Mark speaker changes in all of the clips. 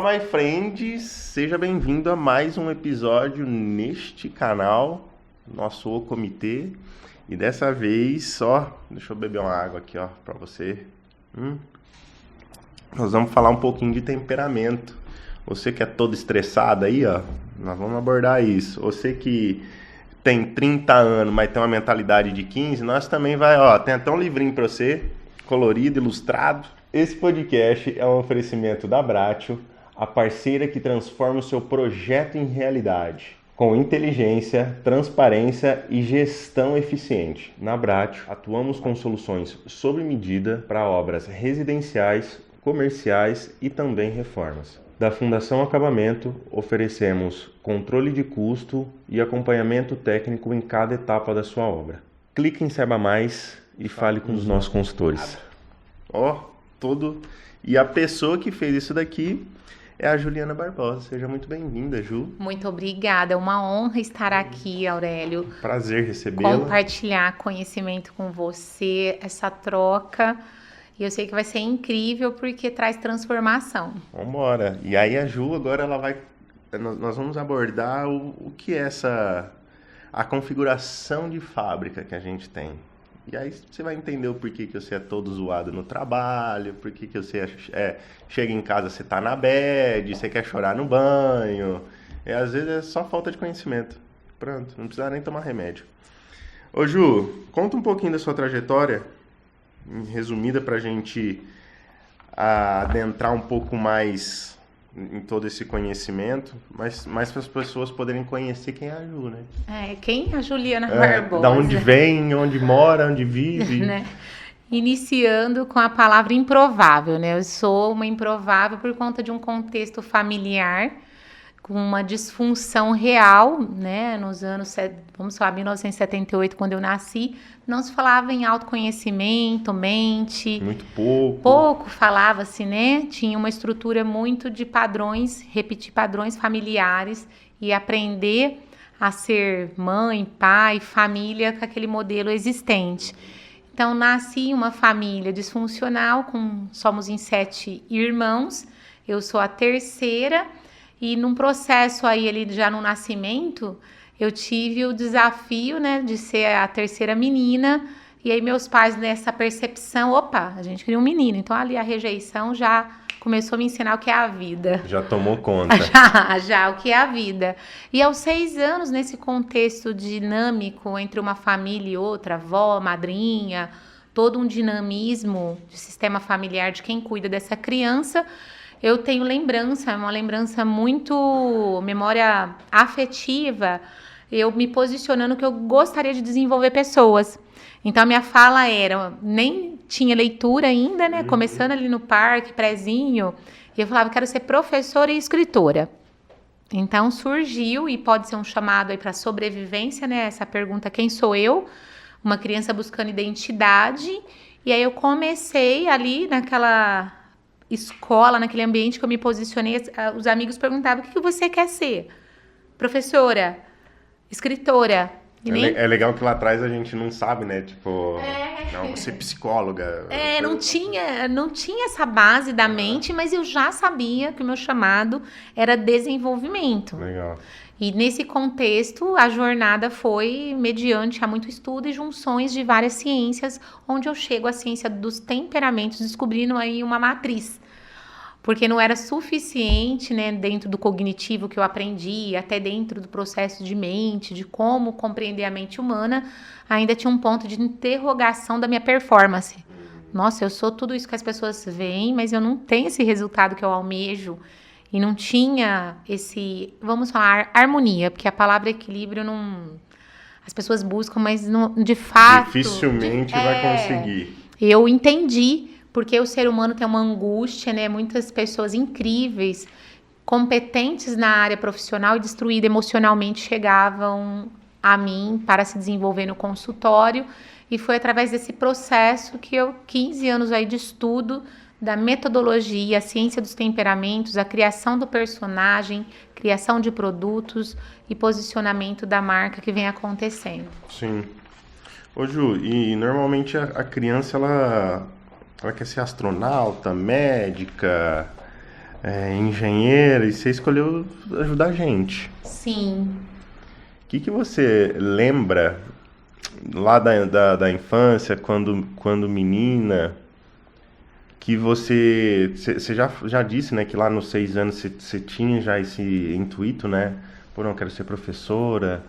Speaker 1: my friend, seja bem-vindo a mais um episódio neste canal, nosso O Comitê. E dessa vez, deixa eu beber uma água aqui, pra você. Nós vamos falar um pouquinho de temperamento. Você que é todo estressado aí, nós vamos abordar isso. Você que tem 30 anos, mas tem uma mentalidade de 15, nós também tem até um livrinho pra você, colorido, ilustrado. Esse podcast é um oferecimento da Bratio, a parceira que transforma o seu projeto em realidade, com inteligência, transparência e gestão eficiente. Na Bratio, atuamos com soluções sob medida para obras residenciais, comerciais e também reformas. Da Fundação Acabamento, oferecemos controle de custo e acompanhamento técnico em cada etapa da sua obra. Clique em Saiba Mais e fale com os nossos consultores. E a pessoa que fez isso daqui é a Juliana Barbosa. Seja muito bem-vinda, Ju.
Speaker 2: Muito obrigada. É uma honra estar aqui, Aurélio.
Speaker 1: Prazer recebê-la.
Speaker 2: Compartilhar conhecimento com você, essa troca. E eu sei que vai ser incrível porque traz transformação.
Speaker 1: Vambora. E aí a Ju agora nós vamos abordar o que é a configuração de fábrica que a gente tem. E aí você vai entender o porquê que você é todo zoado no trabalho, porquê que você chega em casa, você tá na bad, você quer chorar no banho. E às vezes é só falta de conhecimento. Pronto, não precisa nem tomar remédio. Ô Ju, conta um pouquinho da sua trajetória, resumida pra gente adentrar um pouco mais em todo esse conhecimento, mas para as pessoas poderem conhecer quem é a Ju, né?
Speaker 2: Quem é a Juliana Barbosa?
Speaker 1: Da onde vem, onde mora, onde vive.
Speaker 2: Né? Iniciando com a palavra improvável, né? Eu sou uma improvável por conta de um contexto familiar com uma disfunção real, né? Nos anos, vamos falar, 1978, quando eu nasci, não se falava em autoconhecimento, mente.
Speaker 1: Muito pouco.
Speaker 2: Pouco falava-se, né? Tinha uma estrutura muito de padrões, repetir padrões familiares e aprender a ser mãe, pai, família com aquele modelo existente. Então, nasci em uma família disfuncional, somos em 7 irmãos, eu sou a terceira. E num processo aí, já no nascimento, eu tive o desafio, né, de ser a terceira menina. E aí meus pais, nessa percepção, a gente queria um menino. Então ali a rejeição já começou a me ensinar o que é a vida.
Speaker 1: Já tomou conta.
Speaker 2: Já, o que é a vida. E aos 6 anos, nesse contexto dinâmico entre uma família e outra, avó, madrinha, todo um dinamismo de sistema familiar de quem cuida dessa criança, eu tenho uma lembrança muito, memória afetiva, eu me posicionando que eu gostaria de desenvolver pessoas. Então, a minha fala nem tinha leitura ainda, né? Começando ali no parque, prézinho, e eu falava, quero ser professora e escritora. Então, surgiu, e pode ser um chamado aí para sobrevivência, né? Essa pergunta, quem sou eu? Uma criança buscando identidade. E aí eu comecei ali naquela escola, naquele ambiente que eu me posicionei, os amigos perguntavam, o que você quer ser? Professora, escritora.
Speaker 1: É legal que lá atrás a gente não sabe, né? Tipo, não, você é psicóloga.
Speaker 2: Não tinha essa base da mente, mas eu já sabia que o meu chamado era desenvolvimento.
Speaker 1: Legal.
Speaker 2: E nesse contexto, a jornada foi mediante a muito estudo e junções de várias ciências, onde eu chego à ciência dos temperamentos, descobrindo aí uma matriz. Porque não era suficiente, né, dentro do cognitivo que eu aprendi, até dentro do processo de mente, de como compreender a mente humana, ainda tinha um ponto de interrogação da minha performance. Nossa, eu sou tudo isso que as pessoas veem, mas eu não tenho esse resultado que eu almejo. E não tinha vamos falar, harmonia, porque a palavra equilíbrio as pessoas buscam, mas não, de fato...
Speaker 1: Dificilmente vai conseguir.
Speaker 2: Eu entendi, porque o ser humano tem uma angústia, né? Muitas pessoas incríveis, competentes na área profissional e destruídas emocionalmente chegavam a mim para se desenvolver no consultório. E foi através desse processo que 15 anos aí de estudo, da metodologia, a ciência dos temperamentos, a criação do personagem, criação de produtos e posicionamento da marca que vem acontecendo.
Speaker 1: Sim. Ô Ju, e normalmente a criança, ela quer ser astronauta, médica, engenheira e você escolheu ajudar a gente.
Speaker 2: Sim.
Speaker 1: O que você lembra lá da infância, quando menina, que você já disse, né, que lá nos 6 anos você tinha já esse intuito, né? Pô, não, quero ser professora.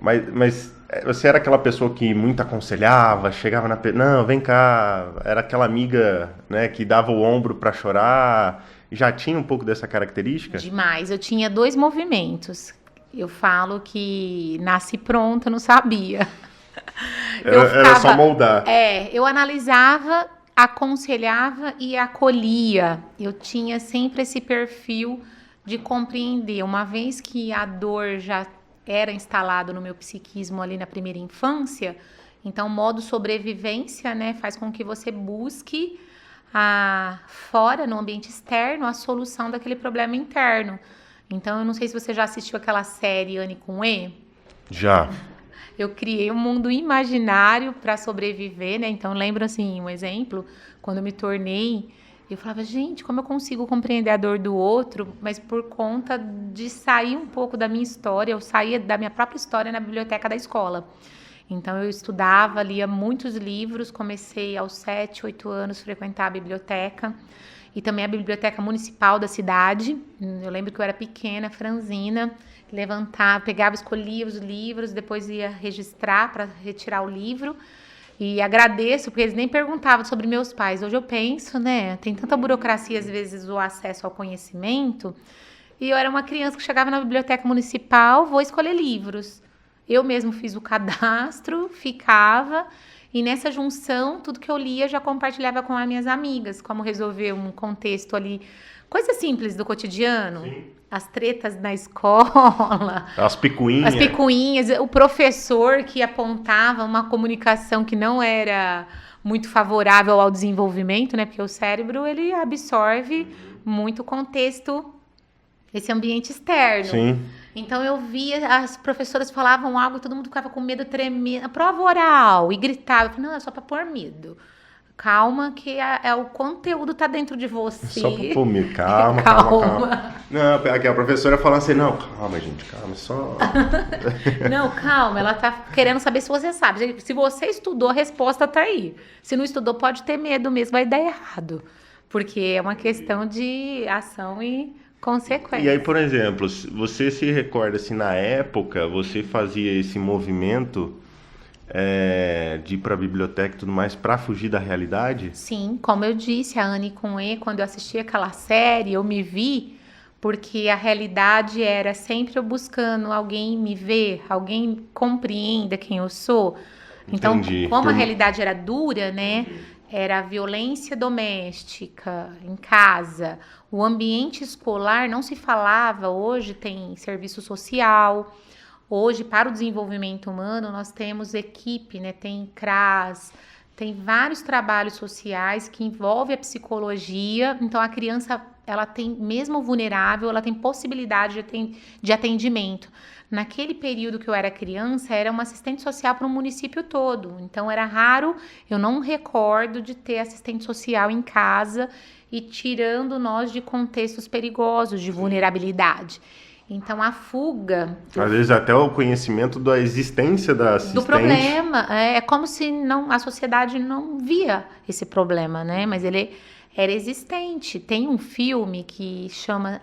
Speaker 1: Mas você era aquela pessoa que muito aconselhava, chegava não, vem cá, era aquela amiga, né, que dava o ombro pra chorar, já tinha um pouco dessa característica?
Speaker 2: Demais. Eu tinha 2 movimentos. Eu falo que nasci pronta, não sabia.
Speaker 1: Era só moldar.
Speaker 2: Eu analisava, aconselhava e acolhia. Eu tinha sempre esse perfil de compreender. Uma vez que a dor já era instalado no meu psiquismo ali na primeira infância, então o modo sobrevivência, né, faz com que você busque fora, no ambiente externo, a solução daquele problema interno. Então, eu não sei se você já assistiu aquela série Anne com E.
Speaker 1: Já.
Speaker 2: Eu criei um mundo imaginário para sobreviver, né? Então, lembro assim, um exemplo, quando eu me tornei, eu falava, gente, como eu consigo compreender a dor do outro, mas por conta de sair um pouco da minha história, eu saía da minha própria história na biblioteca da escola. Então, eu estudava, lia muitos livros, comecei aos 7, 8 anos a frequentar a biblioteca e também a biblioteca municipal da cidade. Eu lembro que eu era pequena, franzina, levantava, pegava, escolhia os livros, depois ia registrar para retirar o livro. E agradeço, porque eles nem perguntavam sobre meus pais. Hoje eu penso, né, tem tanta burocracia, às vezes, o acesso ao conhecimento. E eu era uma criança que chegava na biblioteca municipal, vou escolher livros. Eu mesmo fiz o cadastro, ficava, e nessa junção, tudo que eu lia já compartilhava com as minhas amigas, como resolver um contexto ali, coisa simples do cotidiano. Sim. As tretas na escola.
Speaker 1: As picuinhas.
Speaker 2: As picuinhas, o professor que apontava uma comunicação que não era muito favorável ao desenvolvimento, né? Porque o cérebro, ele absorve muito contexto, esse ambiente externo.
Speaker 1: Sim.
Speaker 2: Então eu via, as professoras falavam algo e todo mundo ficava com medo tremendo. Prova oral, e gritava. Eu falei, não, é só para pôr medo. Calma, que o conteúdo tá dentro de você.
Speaker 1: Só pra pôr medo. Calma. Não, aqui a professora falando assim, não, calma, gente, calma, só...
Speaker 2: Não, calma, ela tá querendo saber se você sabe. Se você estudou, a resposta tá aí. Se não estudou, pode ter medo mesmo, vai dar errado. Porque é uma questão de ação e consequência.
Speaker 1: E aí, por exemplo, você se recorda se na época você fazia esse movimento de ir para a biblioteca e tudo mais para fugir da realidade?
Speaker 2: Sim, como eu disse, a Anne com E, quando eu assisti aquela série, eu me vi, porque a realidade era sempre eu buscando alguém me ver, alguém compreenda quem eu sou. Então,
Speaker 1: Entendi.
Speaker 2: como a realidade era dura, né? Era a violência doméstica em casa, o ambiente escolar não se falava, hoje tem serviço social, hoje para o desenvolvimento humano nós temos equipe, né? Tem CRAS, tem vários trabalhos sociais que envolvem a psicologia, então a criança, ela tem, mesmo vulnerável, ela tem possibilidade de atendimento. Naquele período que eu era criança, era uma assistente social para o município todo. Então, era raro, eu não recordo de ter assistente social em casa e tirando nós de contextos perigosos, de vulnerabilidade. Então, a fuga...
Speaker 1: Às vezes até o conhecimento da existência da assistente...
Speaker 2: Do problema. É como se a sociedade não via esse problema, né? Mas ele era existente. Tem um filme que chama...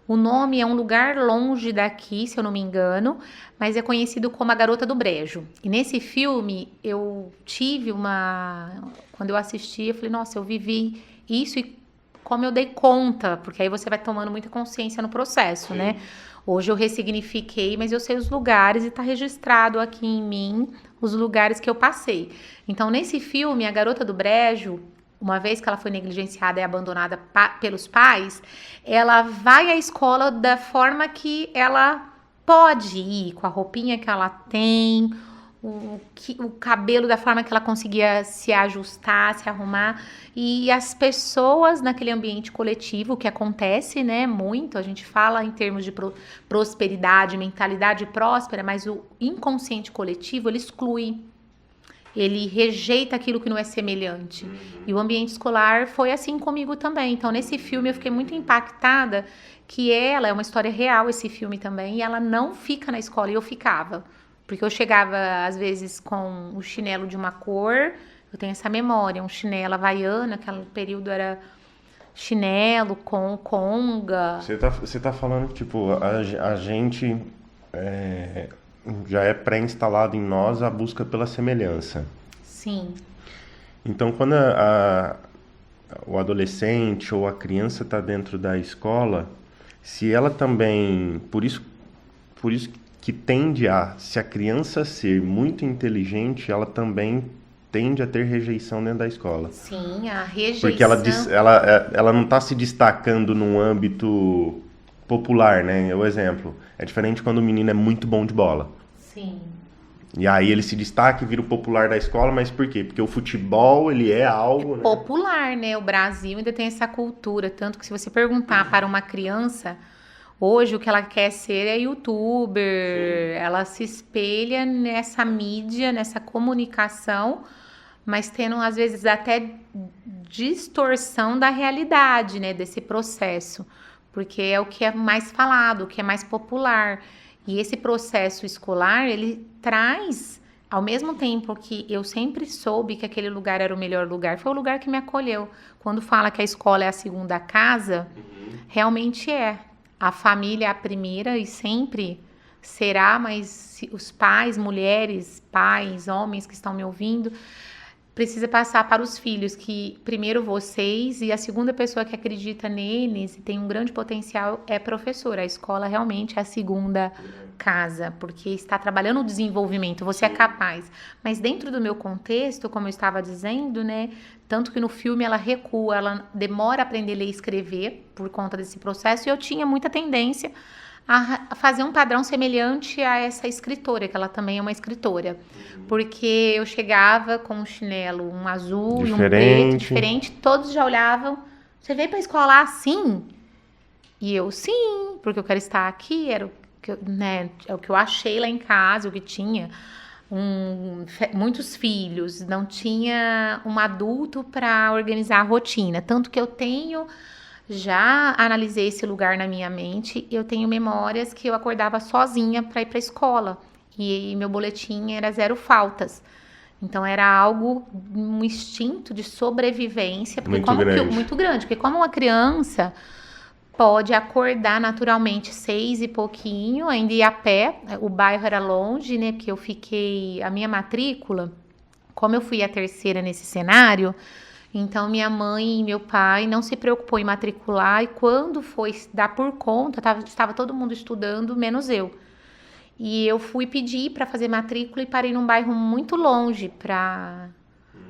Speaker 2: O nome é Um Lugar Longe Daqui, se eu não me engano, mas é conhecido como A Garota do Brejo. E nesse filme, eu tive quando eu assisti, eu falei, nossa, eu vivi isso e como eu dei conta, porque aí você vai tomando muita consciência no processo, Sim. né? Hoje eu ressignifiquei, mas eu sei os lugares e está registrado aqui em mim os lugares que eu passei. Então, nesse filme, A Garota do Brejo... Uma vez que ela foi negligenciada e abandonada pelos pais, ela vai à escola da forma que ela pode ir, com a roupinha que ela tem, o cabelo da forma que ela conseguia se ajustar, se arrumar. E as pessoas naquele ambiente coletivo, que acontece, né, muito, a gente fala em termos de prosperidade, mentalidade próspera, mas o inconsciente coletivo, ele exclui. ele rejeita aquilo que não é semelhante. E o ambiente escolar foi assim comigo também. Então, nesse filme, eu fiquei muito impactada que ela, é uma história real esse filme também, e ela não fica na escola, e eu ficava. Porque eu chegava, às vezes, com o chinelo de uma cor, eu tenho essa memória, um chinelo havaiano, aquele período era chinelo, com conga.
Speaker 1: Você tá falando que, tipo, a gente já é pré-instalado em nós a busca pela semelhança.
Speaker 2: Sim.
Speaker 1: Então, quando o adolescente ou a criança está dentro da escola, se ela também... Por isso que tende se a criança ser muito inteligente, ela também tende a ter rejeição dentro da escola.
Speaker 2: Sim, a rejeição...
Speaker 1: Porque ela não está se destacando num âmbito popular, né? O exemplo, é diferente quando o menino é muito bom de bola.
Speaker 2: Sim.
Speaker 1: E aí ele se destaca e vira o popular da escola, mas por quê? Porque o futebol, ele é algo... né?
Speaker 2: Popular, né? O Brasil ainda tem essa cultura, tanto que se você perguntar para uma criança... Hoje o que ela quer ser é youtuber, sim. Ela se espelha nessa mídia, nessa comunicação, mas tendo às vezes até distorção da realidade, né, desse processo, porque é o que é mais falado, o que é mais popular. E esse processo escolar, ele traz, ao mesmo tempo que eu sempre soube que aquele lugar era o melhor lugar, foi o lugar que me acolheu. Quando fala que a escola é a segunda casa, realmente é. A família é a primeira e sempre será, mas os pais, mulheres, pais, homens que estão me ouvindo, precisa passar para os filhos que primeiro vocês e a segunda pessoa que acredita neles e tem um grande potencial é a professora. A escola realmente é a segunda casa, porque está trabalhando o desenvolvimento, você é capaz. Mas dentro do meu contexto, como eu estava dizendo, né, tanto que no filme ela recua, ela demora a aprender a ler e escrever por conta desse processo, e eu tinha muita tendência a fazer um padrão semelhante a essa escritora, que ela também é uma escritora. Porque eu chegava com um chinelo, um azul e um preto diferente, todos já olhavam, você veio para a escola assim? E eu, sim, porque eu quero estar aqui, era o que, né, é o que eu achei lá em casa, o que tinha muitos filhos, não tinha um adulto para organizar a rotina, tanto que eu tenho... Já analisei esse lugar na minha mente. Eu tenho memórias que eu acordava sozinha para ir para a escola. E meu boletim era 0 faltas. Então, era algo, um instinto de sobrevivência. Porque muito grande. Porque como uma criança pode acordar naturalmente 6 e pouquinho, ainda ir a pé. O bairro era longe, né? Porque eu fiquei... A minha matrícula, como eu fui a terceira nesse cenário... Então, minha mãe e meu pai não se preocupou em matricular, e quando foi dar por conta, estava todo mundo estudando, menos eu. E eu fui pedir para fazer matrícula e parei num bairro muito longe para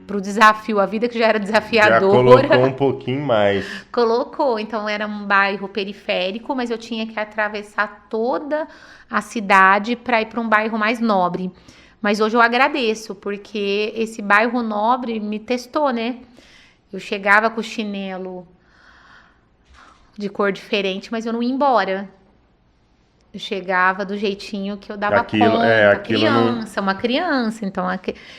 Speaker 2: o desafio, a vida que já era desafiadora.
Speaker 1: Já colocou um pouquinho mais.
Speaker 2: Colocou, então era um bairro periférico, mas eu tinha que atravessar toda a cidade para ir para um bairro mais nobre. Mas hoje eu agradeço, porque esse bairro nobre me testou, né? Eu chegava com o chinelo de cor diferente, mas eu não ia embora. Eu chegava do jeitinho que eu dava conta. Uma criança. Então,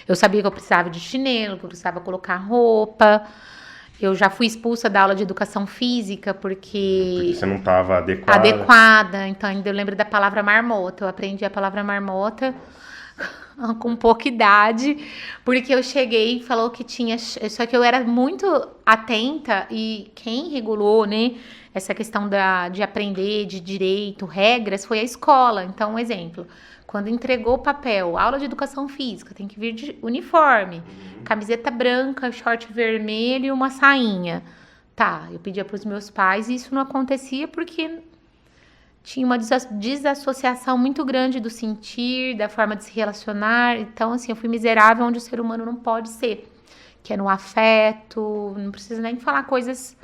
Speaker 2: eu sabia que eu precisava de chinelo, que eu precisava colocar roupa. Eu já fui expulsa da aula de educação física, porque
Speaker 1: você não estava
Speaker 2: adequada. Então, ainda eu lembro da palavra marmota. Eu aprendi a palavra marmota com pouca idade, porque eu cheguei e falou que tinha... Só que eu era muito atenta, e quem regulou, né, essa questão de aprender, de direito, regras, foi a escola. Então, um exemplo, quando entregou o papel, aula de educação física, tem que vir de uniforme, camiseta branca, short vermelho e uma sainha. Tá, eu pedia para os meus pais e isso não acontecia porque... tinha uma desassociação muito grande do sentir, da forma de se relacionar. Então, assim, eu fui miserável onde o ser humano não pode ser. Que é no afeto, não precisa nem falar coisas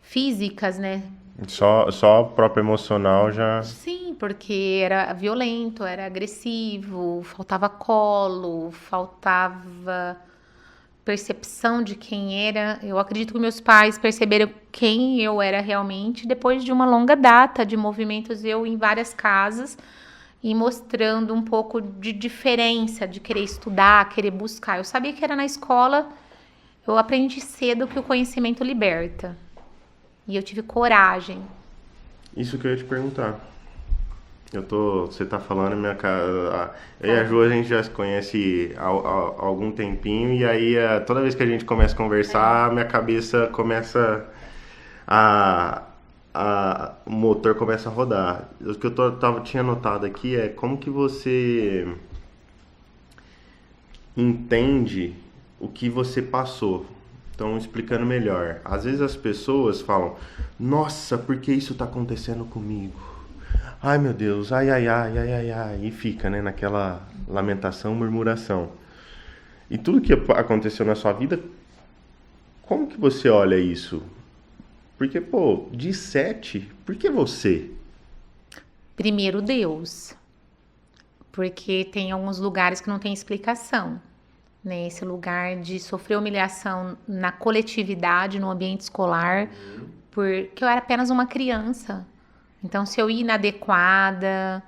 Speaker 2: físicas, né?
Speaker 1: Só o próprio emocional já...
Speaker 2: Sim, porque era violento, era agressivo, faltava colo, faltava... percepção de quem era. Eu acredito que meus pais perceberam quem eu era realmente depois de uma longa data de movimentos, eu em várias casas, e mostrando um pouco de diferença, de querer estudar, querer buscar. Eu sabia que era na escola, eu aprendi cedo que o conhecimento liberta. E eu tive coragem.
Speaker 1: Isso que eu ia te perguntar. Você tá falando, eu e a Ju, a gente já se conhece há algum tempinho, e aí toda vez que a gente começa a conversar, minha cabeça começa o motor começa a rodar. O que eu tinha notado aqui é como que você entende o que você passou. Então, explicando melhor. Às vezes as pessoas falam, nossa, por que isso tá acontecendo comigo? Ai, meu Deus, ai, ai, ai, ai, ai, ai. E fica, né, naquela lamentação, murmuração. E tudo que aconteceu na sua vida, como que você olha isso? Porque, pô, de 7, por que você?
Speaker 2: Primeiro Deus. Porque tem alguns lugares que não tem explicação. Né? Esse lugar de sofrer humilhação na coletividade, no ambiente escolar, porque eu era apenas uma criança. Então, se eu ia inadequada,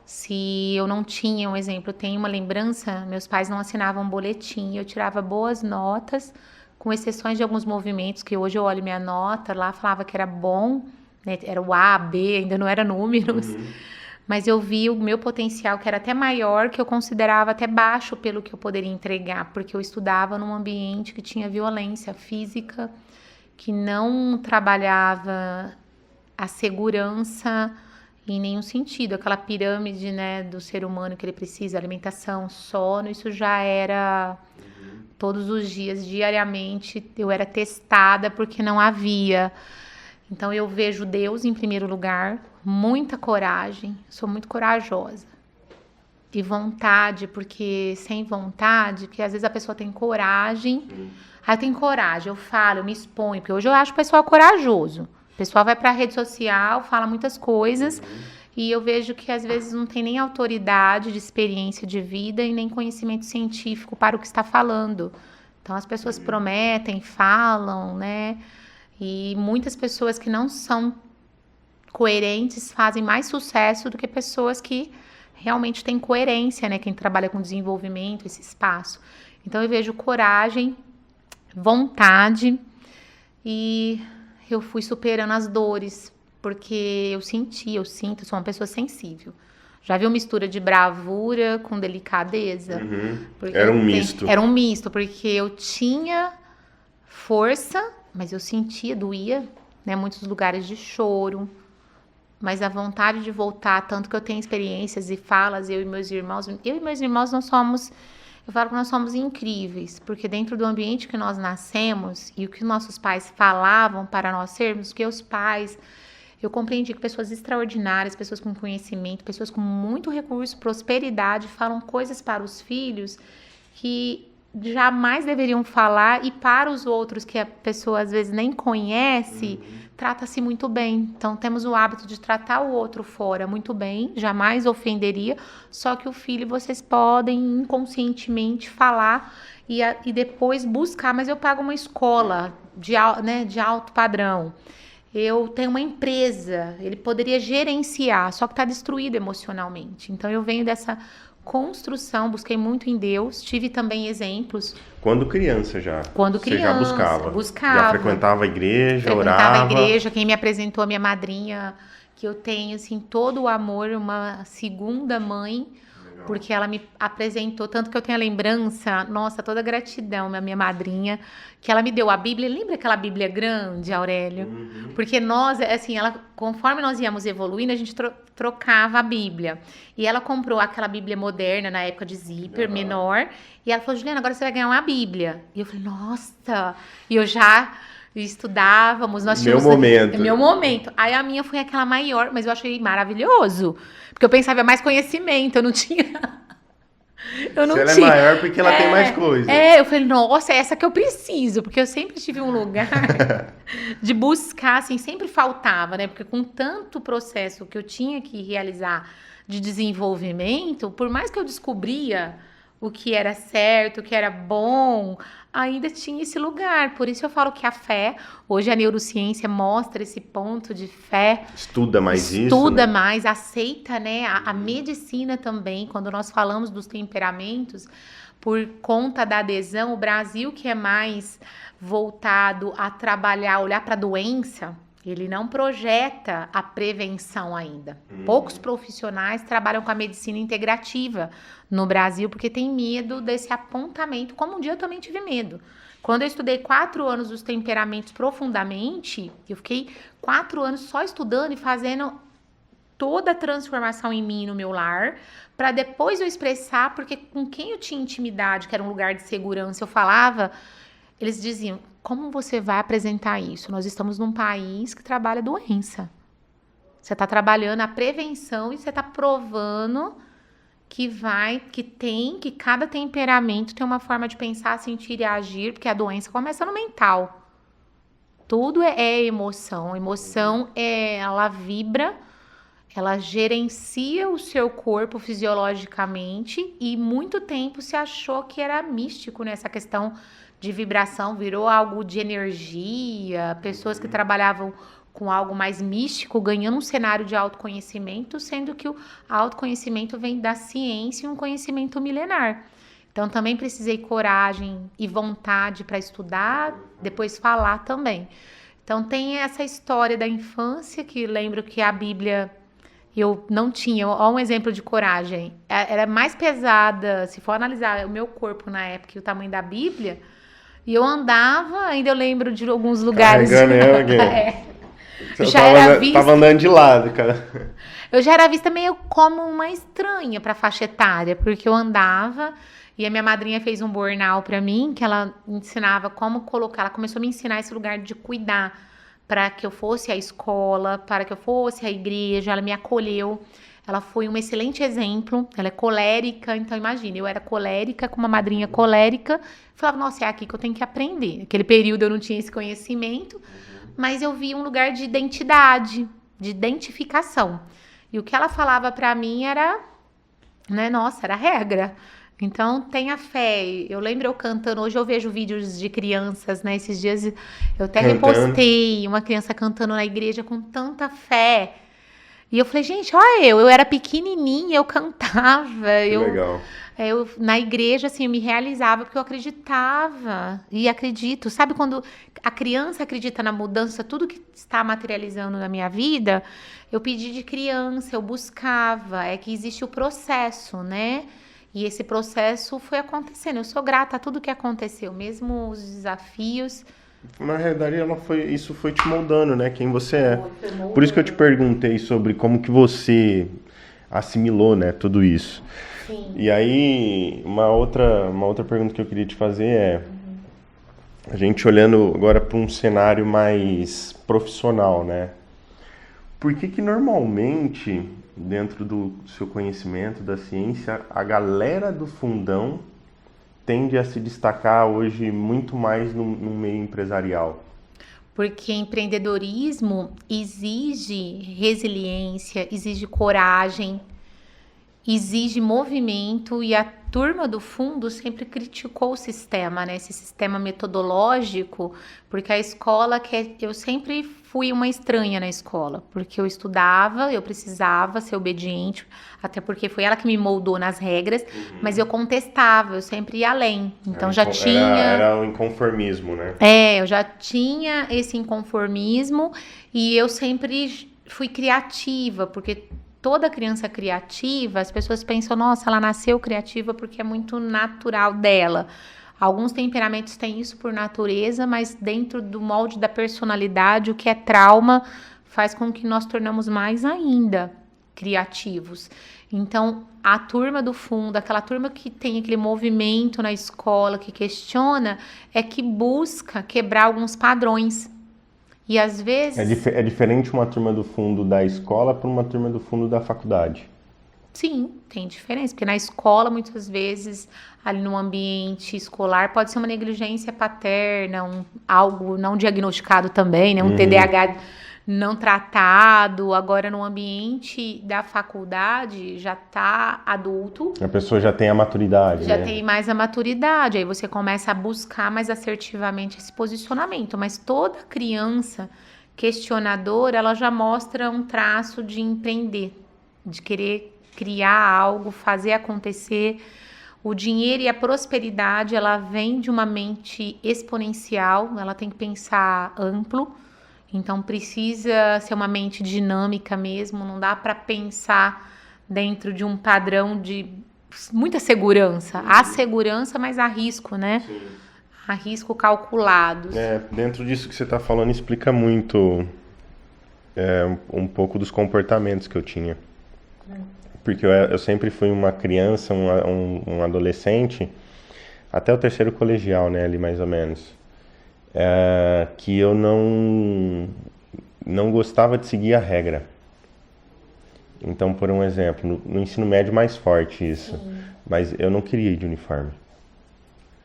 Speaker 2: se eu não tinha um exemplo, eu tenho uma lembrança, meus pais não assinavam boletim, eu tirava boas notas, com exceções de alguns movimentos, que hoje eu olho minha nota, lá falava que era bom, né? Era o A, B, ainda não era números, mas eu vi o meu potencial, que era até maior, que eu considerava até baixo pelo que eu poderia entregar, porque eu estudava num ambiente que tinha violência física, que não trabalhava a segurança em nenhum sentido. Aquela pirâmide, né, do ser humano que ele precisa, alimentação, sono, isso já era todos os dias, diariamente, eu era testada porque não havia. Então eu vejo Deus em primeiro lugar, muita coragem, sou muito corajosa. E vontade, porque sem vontade, porque às vezes a pessoa tem coragem, aí eu tenho coragem, eu falo, eu me exponho, porque hoje eu acho o pessoal corajoso. O pessoal vai para a rede social, fala muitas coisas, e eu vejo que às vezes não tem nem autoridade de experiência de vida e nem conhecimento científico para o que está falando. Então as pessoas prometem, falam, né? E muitas pessoas que não são coerentes fazem mais sucesso do que pessoas que realmente têm coerência, né? Quem trabalha com desenvolvimento, esse espaço. Então eu vejo coragem, vontade, e eu fui superando as dores, porque eu sinto, sou uma pessoa sensível. Já viu mistura de bravura com delicadeza?
Speaker 1: Era um misto.
Speaker 2: Era um misto, porque eu tinha força, mas eu sentia, doía, né? Muitos lugares de choro, mas a vontade de voltar, tanto que eu tenho experiências e falas, eu e meus irmãos, nós somos, eu falo que nós somos incríveis, porque dentro do ambiente que nós nascemos e o que nossos pais falavam para nós sermos, que os pais, eu compreendi que pessoas extraordinárias, pessoas com conhecimento, pessoas com muito recurso, prosperidade, falam coisas para os filhos que jamais deveriam falar, e para os outros que a pessoa às vezes nem conhece, trata-se muito bem. Então temos o hábito de tratar o outro fora muito bem, jamais ofenderia, só que o filho vocês podem inconscientemente falar e depois buscar, mas eu pago uma escola de alto padrão. Eu tenho uma empresa, ele poderia gerenciar, só que está destruído emocionalmente. Então eu venho dessa construção, busquei muito em Deus, tive também exemplos.
Speaker 1: Quando criança já?
Speaker 2: Quando criança,
Speaker 1: Você já buscava? Já frequentava a igreja, orava?
Speaker 2: Frequentava a igreja, quem me apresentou, a minha madrinha, que eu tenho, assim, todo o amor, uma segunda mãe, porque ela me apresentou, tanto que eu tenho a lembrança, nossa, toda a gratidão, a minha madrinha, que ela me deu a Bíblia. Lembra aquela Bíblia grande, Aurélio? Porque nós, assim, conforme nós íamos evoluindo, a gente trocava a Bíblia. E ela comprou aquela Bíblia moderna, na época de zíper, menor, e ela falou, Juliana, agora você vai ganhar uma Bíblia. E eu falei, nossa! E eu já estudávamos, nós tínhamos... Meu momento. Aí a minha foi aquela maior, mas eu achei maravilhoso. Porque eu pensava, é mais conhecimento, eu não tinha...
Speaker 1: Ela é maior porque ela tem mais coisa.
Speaker 2: Eu falei, nossa, é essa que eu preciso. Porque eu sempre tive um lugar de buscar, assim, sempre faltava, né? Porque com tanto processo que eu tinha que realizar de desenvolvimento, por mais que eu descobria o que era certo, o que era bom, ainda tinha esse lugar. Por isso eu falo que a fé, hoje a neurociência mostra esse ponto de fé.
Speaker 1: Estuda mais isso,
Speaker 2: Estuda
Speaker 1: né?
Speaker 2: mais, aceita, né? A medicina também, quando nós falamos dos temperamentos, por conta da adesão, o Brasil que é mais voltado a trabalhar, olhar para a doença, ele não projeta a prevenção ainda. Poucos profissionais trabalham com a medicina integrativa no Brasil porque tem medo desse apontamento, como um dia eu também tive medo. Quando eu estudei 4 anos os temperamentos profundamente, eu fiquei 4 anos só estudando e fazendo toda a transformação em mim, no meu lar, para depois eu expressar, porque com quem eu tinha intimidade, que era um lugar de segurança, eu falava, eles diziam, como você vai apresentar isso? Nós estamos num país que trabalha doença. Você está trabalhando a prevenção e você está provando que cada temperamento tem uma forma de pensar, sentir e agir, porque a doença começa no mental. Tudo é emoção. Emoção, ela vibra, ela gerencia o seu corpo fisiologicamente e muito tempo se achou que era místico nessa questão de vibração, virou algo de energia, pessoas que trabalhavam com algo mais místico, ganhando um cenário de autoconhecimento, sendo que o autoconhecimento vem da ciência e um conhecimento milenar. Então, também precisei coragem e vontade para estudar, depois falar também. Então, tem essa história da infância, que lembro que a Bíblia eu não tinha. Olha um exemplo de coragem. Era mais pesada, se for analisar o meu corpo na época e o tamanho da Bíblia, e eu andava, ainda eu lembro de alguns lugares.
Speaker 1: Carregando ela aqui.
Speaker 2: Eu
Speaker 1: tava andando de lado, cara.
Speaker 2: Eu já era vista meio como uma estranha para faixa etária, porque eu andava e a minha madrinha fez um burnout para mim, que ela ensinava como colocar, ela começou a me ensinar esse lugar de cuidar, para que eu fosse à escola, para que eu fosse à igreja, ela me acolheu. Ela foi um excelente exemplo, ela é colérica, então imagina, eu era colérica com uma madrinha colérica, falava, nossa, é aqui que eu tenho que aprender. Naquele período eu não tinha esse conhecimento, mas eu vi um lugar de identidade, de identificação. E o que ela falava para mim era, né, nossa, era regra. Então, tenha fé. Eu lembro eu cantando, hoje eu vejo vídeos de crianças, né, esses dias eu até repostei uma criança cantando na igreja com tanta fé. E eu falei, gente, olha eu era pequenininha, eu cantava.
Speaker 1: Legal.
Speaker 2: Eu, na igreja, assim, eu me realizava porque eu acreditava e acredito. Sabe quando a criança acredita na mudança, tudo que está materializando na minha vida, eu pedi de criança, eu buscava. É que existe o processo, né? E esse processo foi acontecendo. Eu sou grata a tudo que aconteceu, mesmo os desafios.
Speaker 1: Na realidade, isso foi te moldando, né? Quem você é. Por isso que eu te perguntei sobre como que você assimilou, né, tudo isso.
Speaker 2: Sim.
Speaker 1: E aí, uma outra pergunta que eu queria te fazer é, a gente olhando agora para um cenário mais profissional, né? Por que normalmente, dentro do seu conhecimento da ciência, a galera do fundão tende a se destacar hoje muito mais no meio empresarial?
Speaker 2: Porque empreendedorismo exige resiliência, exige coragem, exige movimento, e a turma do fundo sempre criticou o sistema, né? Esse sistema metodológico, porque a escola eu sempre fui uma estranha na escola, porque eu estudava, eu precisava ser obediente, até porque foi ela que me moldou nas regras, mas eu contestava, eu sempre ia além. Então
Speaker 1: Era o inconformismo, né?
Speaker 2: Eu já tinha esse inconformismo e eu sempre fui criativa, porque toda criança criativa, as pessoas pensam, nossa, ela nasceu criativa porque é muito natural dela. Alguns temperamentos têm isso por natureza, mas dentro do molde da personalidade, o que é trauma faz com que nós tornamos mais ainda criativos. Então, a turma do fundo, aquela turma que tem aquele movimento na escola, que questiona, é que busca quebrar alguns padrões. E às vezes...
Speaker 1: É diferente uma turma do fundo da escola para uma turma do fundo da faculdade?
Speaker 2: Sim, tem diferença, porque na escola, muitas vezes, ali no ambiente escolar, pode ser uma negligência paterna, algo não diagnosticado também, né? Um TDAH não tratado. Agora, no ambiente da faculdade, já está adulto.
Speaker 1: A pessoa já tem a maturidade,
Speaker 2: Já
Speaker 1: né?
Speaker 2: tem mais a maturidade. Aí você começa a buscar mais assertivamente esse posicionamento. Mas toda criança questionadora, ela já mostra um traço de empreender, de querer criar algo, fazer acontecer. O dinheiro e a prosperidade, ela vem de uma mente exponencial, ela tem que pensar amplo. Então precisa ser uma mente dinâmica mesmo, não dá para pensar dentro de um padrão de muita segurança. Há segurança, mas há risco, né?
Speaker 1: Sim.
Speaker 2: Há risco calculados.
Speaker 1: Dentro disso que você está falando, explica muito um pouco dos comportamentos que eu tinha. Porque eu sempre fui uma criança, um adolescente, até o terceiro colegial, né, ali mais ou menos, que eu não gostava de seguir a regra. Então, por um exemplo, no ensino médio mais forte isso, mas eu não queria ir de uniforme.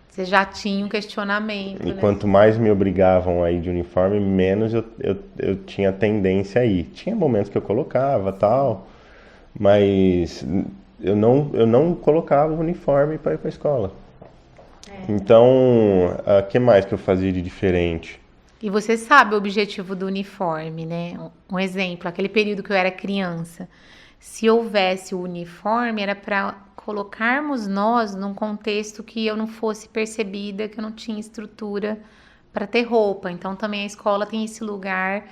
Speaker 2: Você já tinha um questionamento,
Speaker 1: E
Speaker 2: né?
Speaker 1: quanto mais me obrigavam a ir de uniforme, menos eu tinha tendência a ir. Tinha momentos que eu colocava, tal, mas eu não colocava o uniforme para ir para a escola. Então, o que mais que eu fazia de diferente?
Speaker 2: E você sabe o objetivo do uniforme, né? Um exemplo, aquele período que eu era criança. Se houvesse o uniforme, era para colocarmos nós num contexto que eu não fosse percebida, que eu não tinha estrutura para ter roupa. Então, também a escola tem esse lugar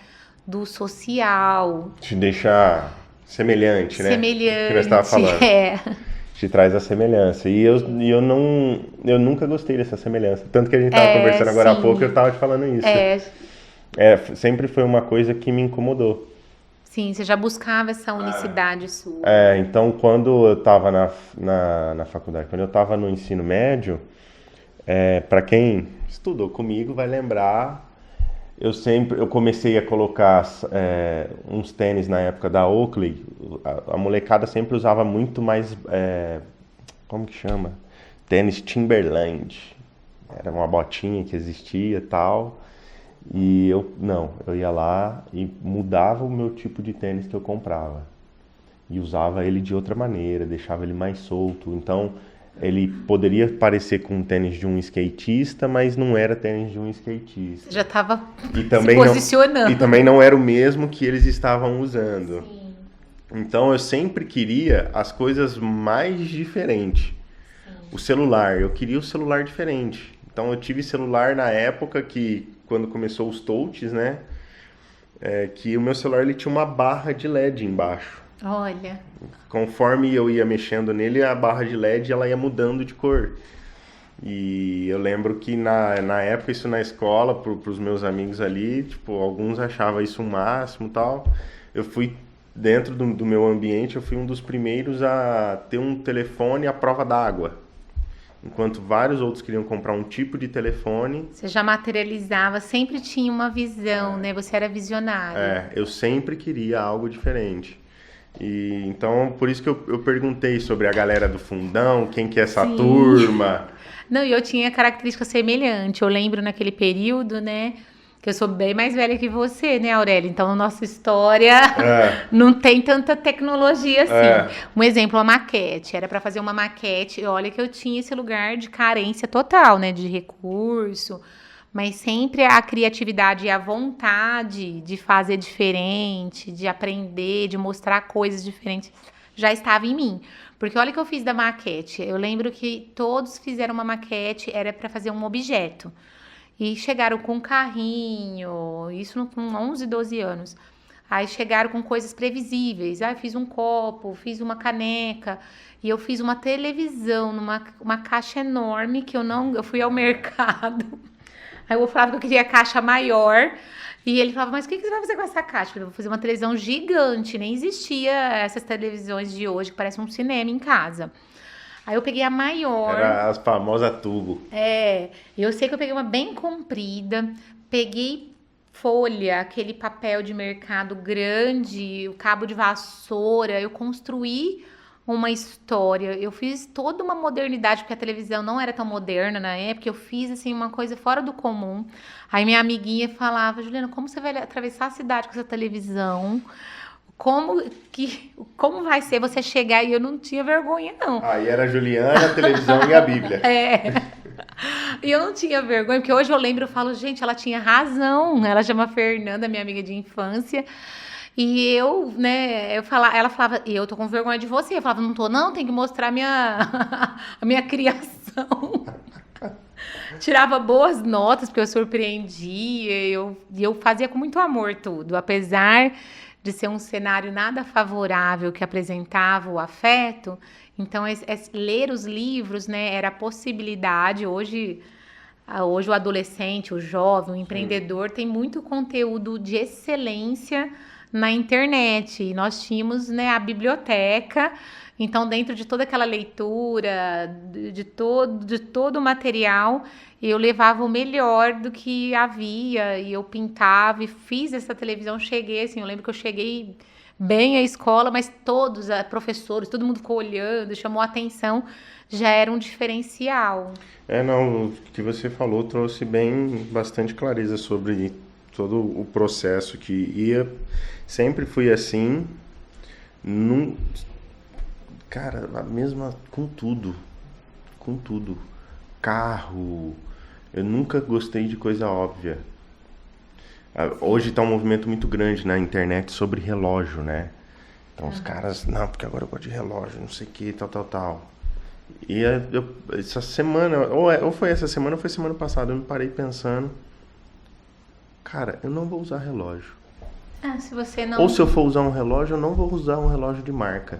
Speaker 2: do social.
Speaker 1: Te deixar semelhante, né?
Speaker 2: Semelhante,
Speaker 1: Que nós estávamos falando. Te traz a semelhança. E eu nunca gostei dessa semelhança. Tanto que a gente estava conversando agora há pouco, eu estava te falando isso. Sempre foi uma coisa que me incomodou.
Speaker 2: Sim, você já buscava essa unicidade sua.
Speaker 1: Então quando eu estava na faculdade, quando eu estava no ensino médio, para quem estudou comigo vai lembrar, eu comecei a colocar uns tênis na época da Oakley. A molecada sempre usava muito mais, como que chama? Tênis Timberland. Era uma botinha que existia e tal. E eu ia lá e mudava o meu tipo de tênis que eu comprava. E usava ele de outra maneira, deixava ele mais solto. Então, ele poderia parecer com um tênis de um skatista, mas não era tênis de um skatista.
Speaker 2: Você já estava
Speaker 1: se
Speaker 2: posicionando.
Speaker 1: E também não era o mesmo que eles estavam usando.
Speaker 2: Sim.
Speaker 1: Então, eu sempre queria as coisas mais diferentes. O celular, eu queria o celular diferente. Então, eu tive celular na época quando começou os touches, né? Que o meu celular ele tinha uma barra de LED embaixo.
Speaker 2: Olha.
Speaker 1: Conforme eu ia mexendo nele, a barra de LED ela ia mudando de cor. E eu lembro que na época, isso na escola, pros meus amigos ali, tipo, alguns achavam isso o máximo e tal. Eu fui, dentro do meu ambiente, eu fui um dos primeiros a ter um telefone à prova d'água. Enquanto vários outros queriam comprar um tipo de telefone.
Speaker 2: Você já materializava, sempre tinha uma visão, né? Você era visionário.
Speaker 1: Eu sempre queria algo diferente. E então, por isso que eu perguntei sobre a galera do fundão, quem que é essa turma.
Speaker 2: Não, e eu tinha característica semelhante. Eu lembro naquele período, né? Que eu sou bem mais velha que você, né, Aurélia? Então, a nossa história não tem tanta tecnologia assim. Um exemplo, a maquete. Era para fazer uma maquete. Olha que eu tinha esse lugar de carência total, né? De recurso. Mas sempre a criatividade e a vontade de fazer diferente, de aprender, de mostrar coisas diferentes, já estava em mim. Porque olha o que eu fiz da maquete. Eu lembro que todos fizeram uma maquete, era para fazer um objeto. E chegaram com um carrinho, isso com 11, 12 anos. Aí chegaram com coisas previsíveis. Eu fiz um copo, fiz uma caneca. E eu fiz uma televisão uma caixa enorme que eu fui ao mercado. Aí eu falava que eu queria caixa maior. E ele falava, mas o que você vai fazer com essa caixa? Eu falei, vou fazer uma televisão gigante. Nem existia essas televisões de hoje que parecem um cinema em casa. Aí eu peguei a maior.
Speaker 1: Era as famosas tubo.
Speaker 2: Eu sei que eu peguei uma bem comprida, peguei folha, aquele papel de mercado grande, o cabo de vassoura, eu construí uma história. Eu fiz toda uma modernidade, porque a televisão não era tão moderna na época. Eu fiz, assim, uma coisa fora do comum. Aí minha amiguinha falava, Juliana, como você vai atravessar a cidade com essa televisão? Como vai ser você chegar? E eu não tinha vergonha, não.
Speaker 1: Aí era a Juliana, a televisão e a Bíblia.
Speaker 2: E eu não tinha vergonha, porque hoje eu lembro, eu falo, gente, ela tinha razão. Ela chama Fernanda, minha amiga de infância. E eu, né, ela falava, e eu tô com vergonha de você. Eu falava, não tô, não, tem que mostrar a minha criação. Tirava boas notas, porque eu surpreendia, e eu fazia com muito amor tudo. Apesar de ser um cenário nada favorável que apresentava o afeto, então ler os livros, né, era a possibilidade. Hoje o adolescente, o jovem, o empreendedor tem muito conteúdo de excelência na internet, e nós tínhamos, né, a biblioteca. Então, dentro de toda aquela leitura, de todo o material, eu levava o melhor do que havia, e eu pintava e fiz essa televisão. Cheguei, assim, eu lembro que eu cheguei bem à escola, mas todos, professores, todo mundo ficou olhando, chamou a atenção, já era um diferencial.
Speaker 1: Não, o que você falou trouxe bastante clareza sobre todo o processo que ia. Sempre fui assim, cara, a mesma, com tudo, carro, eu nunca gostei de coisa óbvia. Hoje tá um movimento muito grande na internet sobre relógio, né? Então os caras, não, porque agora eu gosto de relógio, não sei o que, tal. E essa semana, ou foi essa semana ou foi semana passada, eu me parei pensando, cara, eu não vou usar relógio.
Speaker 2: Se você não...
Speaker 1: Ou se eu for usar um relógio, eu não vou usar um relógio de marca.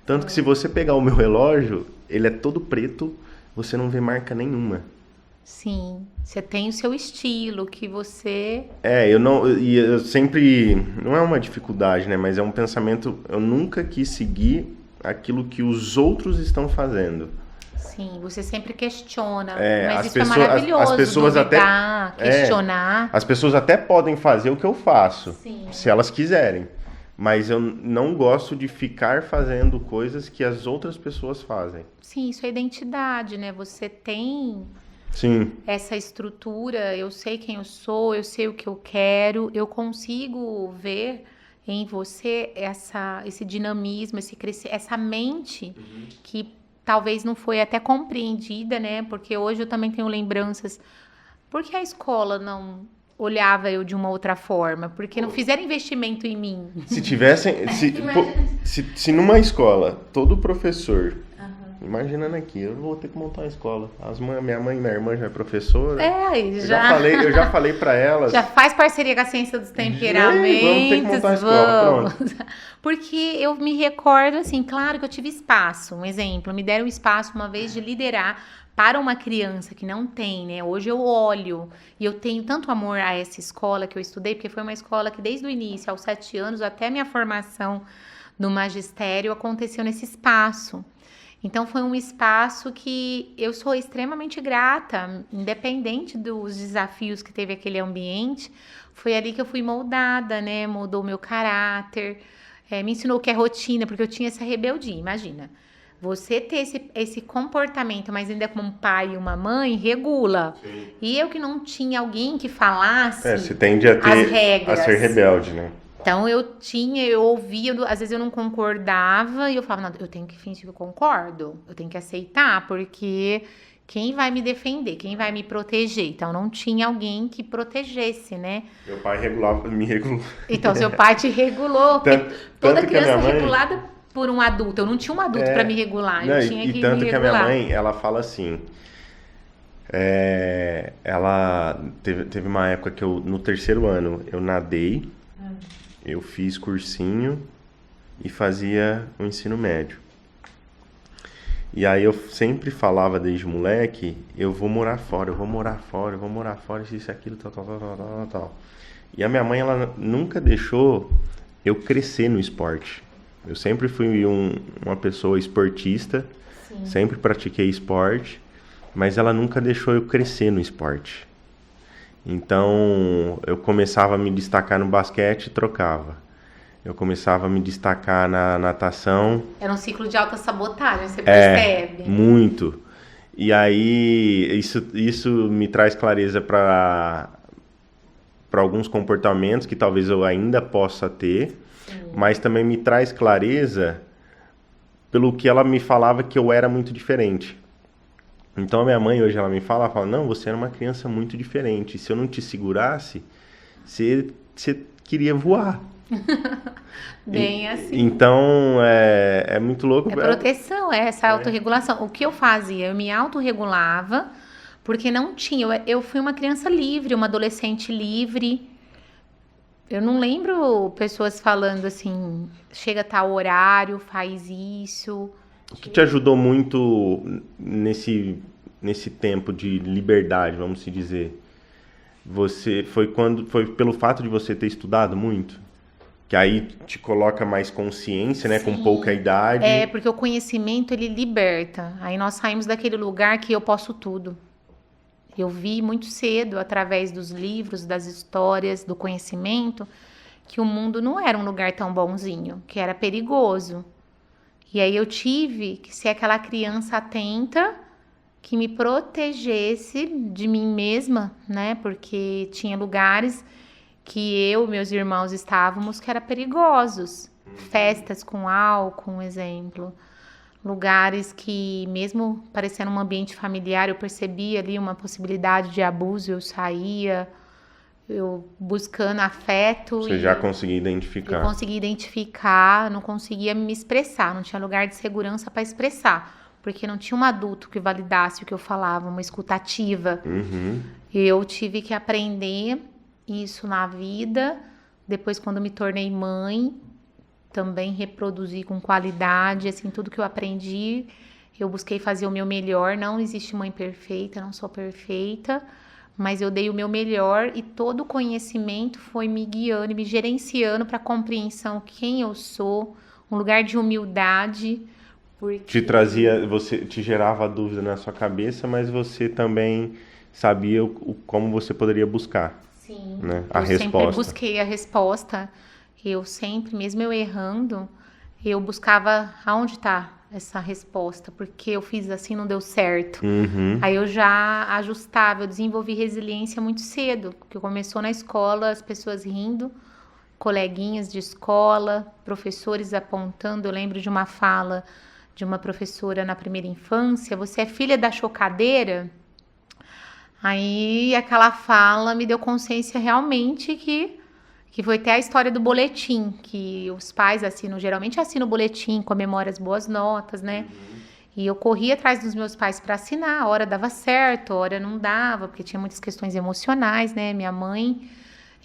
Speaker 1: Tanto que se você pegar o meu relógio, ele é todo preto, você não vê marca nenhuma.
Speaker 2: Sim, você tem o seu estilo, que você...
Speaker 1: eu sempre... Não é uma dificuldade, né? Mas é um pensamento... Eu nunca quis seguir aquilo que os outros estão fazendo.
Speaker 2: Sim, você sempre questiona,
Speaker 1: as
Speaker 2: mas isso
Speaker 1: pessoas,
Speaker 2: é maravilhoso,
Speaker 1: as pessoas
Speaker 2: duvidar, questionar.
Speaker 1: As pessoas até podem fazer o que eu faço,
Speaker 2: Sim.
Speaker 1: Se elas quiserem. Mas eu não gosto de ficar fazendo coisas que as outras pessoas fazem.
Speaker 2: Sim, isso é identidade, né? Você tem...
Speaker 1: Sim.
Speaker 2: Essa estrutura, eu sei quem eu sou, eu sei o que eu quero, eu consigo ver em você esse dinamismo, essa mente que talvez não foi até compreendida, né? Porque hoje eu também tenho lembranças. Por que a escola não olhava eu de uma outra forma? Porque não fizeram investimento em mim.
Speaker 1: Se tivessem... se numa escola, todo professor... Imaginando aqui, eu vou ter que montar uma escola. Minha mãe e minha irmã já é professora. Eu já falei para elas.
Speaker 2: Já faz parceria com a ciência dos temperamentos.
Speaker 1: Vamos ter que montar uma escola, pronto.
Speaker 2: Porque eu me recordo, assim, claro que eu tive espaço. Um exemplo, me deram espaço uma vez de liderar para uma criança que não tem, né? Hoje eu olho e eu tenho tanto amor a essa escola que eu estudei, porque foi uma escola que desde o início, aos 7 anos, até minha formação no magistério, aconteceu nesse espaço. Então, foi um espaço que eu sou extremamente grata, independente dos desafios que teve aquele ambiente. Foi ali que eu fui moldada, né? Moldou o meu caráter, me ensinou o que é rotina, porque eu tinha essa rebeldia. Imagina, você ter esse comportamento, mas ainda como um pai e uma mãe, regula. Sim. E eu que não tinha alguém que falasse
Speaker 1: você tende a ter,
Speaker 2: as regras.
Speaker 1: A ser rebelde, né?
Speaker 2: Então, eu ouvia, às vezes eu não concordava, e eu falava, não, eu tenho que fingir que eu concordo, eu tenho que aceitar, porque quem vai me defender, quem vai me proteger? Então, não tinha alguém que protegesse, né?
Speaker 1: Meu pai me regulou.
Speaker 2: Então, seu pai te regulou, toda criança é regulada por um adulto, eu não tinha um adulto para me regular, eu tinha que me regular.
Speaker 1: E tanto que a minha mãe, ela fala assim, ela teve uma época que no terceiro ano, eu nadei, eu fiz cursinho e fazia o ensino médio. E aí eu sempre falava desde moleque, eu vou morar fora, isso, aquilo, tal. E a minha mãe, ela nunca deixou eu crescer no esporte. Eu sempre fui uma pessoa esportista, Sim. Sempre pratiquei esporte, mas ela nunca deixou eu crescer no esporte. Então, eu começava a me destacar no basquete e trocava. Eu começava a me destacar na natação.
Speaker 2: Era um ciclo de autossabotagem, você percebe?
Speaker 1: Muito. E aí, isso me traz clareza para alguns comportamentos que talvez eu ainda possa ter, mas também me traz clareza pelo que ela me falava que eu era muito diferente. Então a minha mãe hoje ela fala, não, você era uma criança muito diferente. Se eu não te segurasse, você queria voar.
Speaker 2: Bem assim.
Speaker 1: Então é muito louco.
Speaker 2: É proteção, é essa autorregulação. O que eu fazia? Eu me autorregulava porque não tinha. Eu fui uma criança livre, uma adolescente livre. Eu não lembro pessoas falando assim, chega a tal horário, faz isso.
Speaker 1: O que te ajudou muito nesse tempo de liberdade, vamos se dizer? Foi pelo fato de você ter estudado muito? Que aí te coloca mais consciência, né? Sim. Com pouca idade.
Speaker 2: É, porque o conhecimento, ele liberta. Aí nós saímos daquele lugar que eu posso tudo. Eu vi muito cedo, através dos livros, das histórias, do conhecimento, que o mundo não era um lugar tão bonzinho, que era perigoso. E aí eu tive que ser aquela criança atenta que me protegesse de mim mesma, né? Porque tinha lugares que eu e meus irmãos estávamos que eram perigosos. Festas com álcool, um exemplo. Lugares que, mesmo parecendo um ambiente familiar, eu percebia ali uma possibilidade de abuso, eu saía, eu buscando afeto.
Speaker 1: Você já conseguia identificar?
Speaker 2: Eu conseguia identificar, não conseguia me expressar, não tinha lugar de segurança para expressar, porque não tinha um adulto que validasse o que eu falava, uma escutativa.
Speaker 1: Uhum.
Speaker 2: Eu tive que aprender isso na vida. Depois, quando me tornei mãe, também reproduzi com qualidade, assim, tudo que eu aprendi, eu busquei fazer o meu melhor. Não existe mãe perfeita, não sou perfeita, mas eu dei o meu melhor e todo o conhecimento foi me guiando e me gerenciando para a compreensão quem eu sou, um lugar de humildade.
Speaker 1: Porque... te gerava dúvida na sua cabeça, mas você também sabia como você poderia buscar.
Speaker 2: Sim,
Speaker 1: né?
Speaker 2: Eu sempre busquei a resposta. Eu sempre, mesmo eu errando, eu buscava aonde está essa resposta, porque eu fiz assim, não deu certo.
Speaker 1: Uhum.
Speaker 2: Aí eu já ajustava, eu desenvolvi resiliência muito cedo, porque começou na escola, as pessoas rindo, coleguinhas de escola, professores apontando. Eu lembro de uma fala de uma professora na primeira infância: você é filha da chocadeira? Aí aquela fala me deu consciência realmente que foi até a história do boletim, que os pais geralmente assinam o boletim, comemora as boas notas, né?
Speaker 1: Uhum.
Speaker 2: E eu corria atrás dos meus pais para assinar, a hora dava certo, a hora não dava, porque tinha muitas questões emocionais, né? Minha mãe,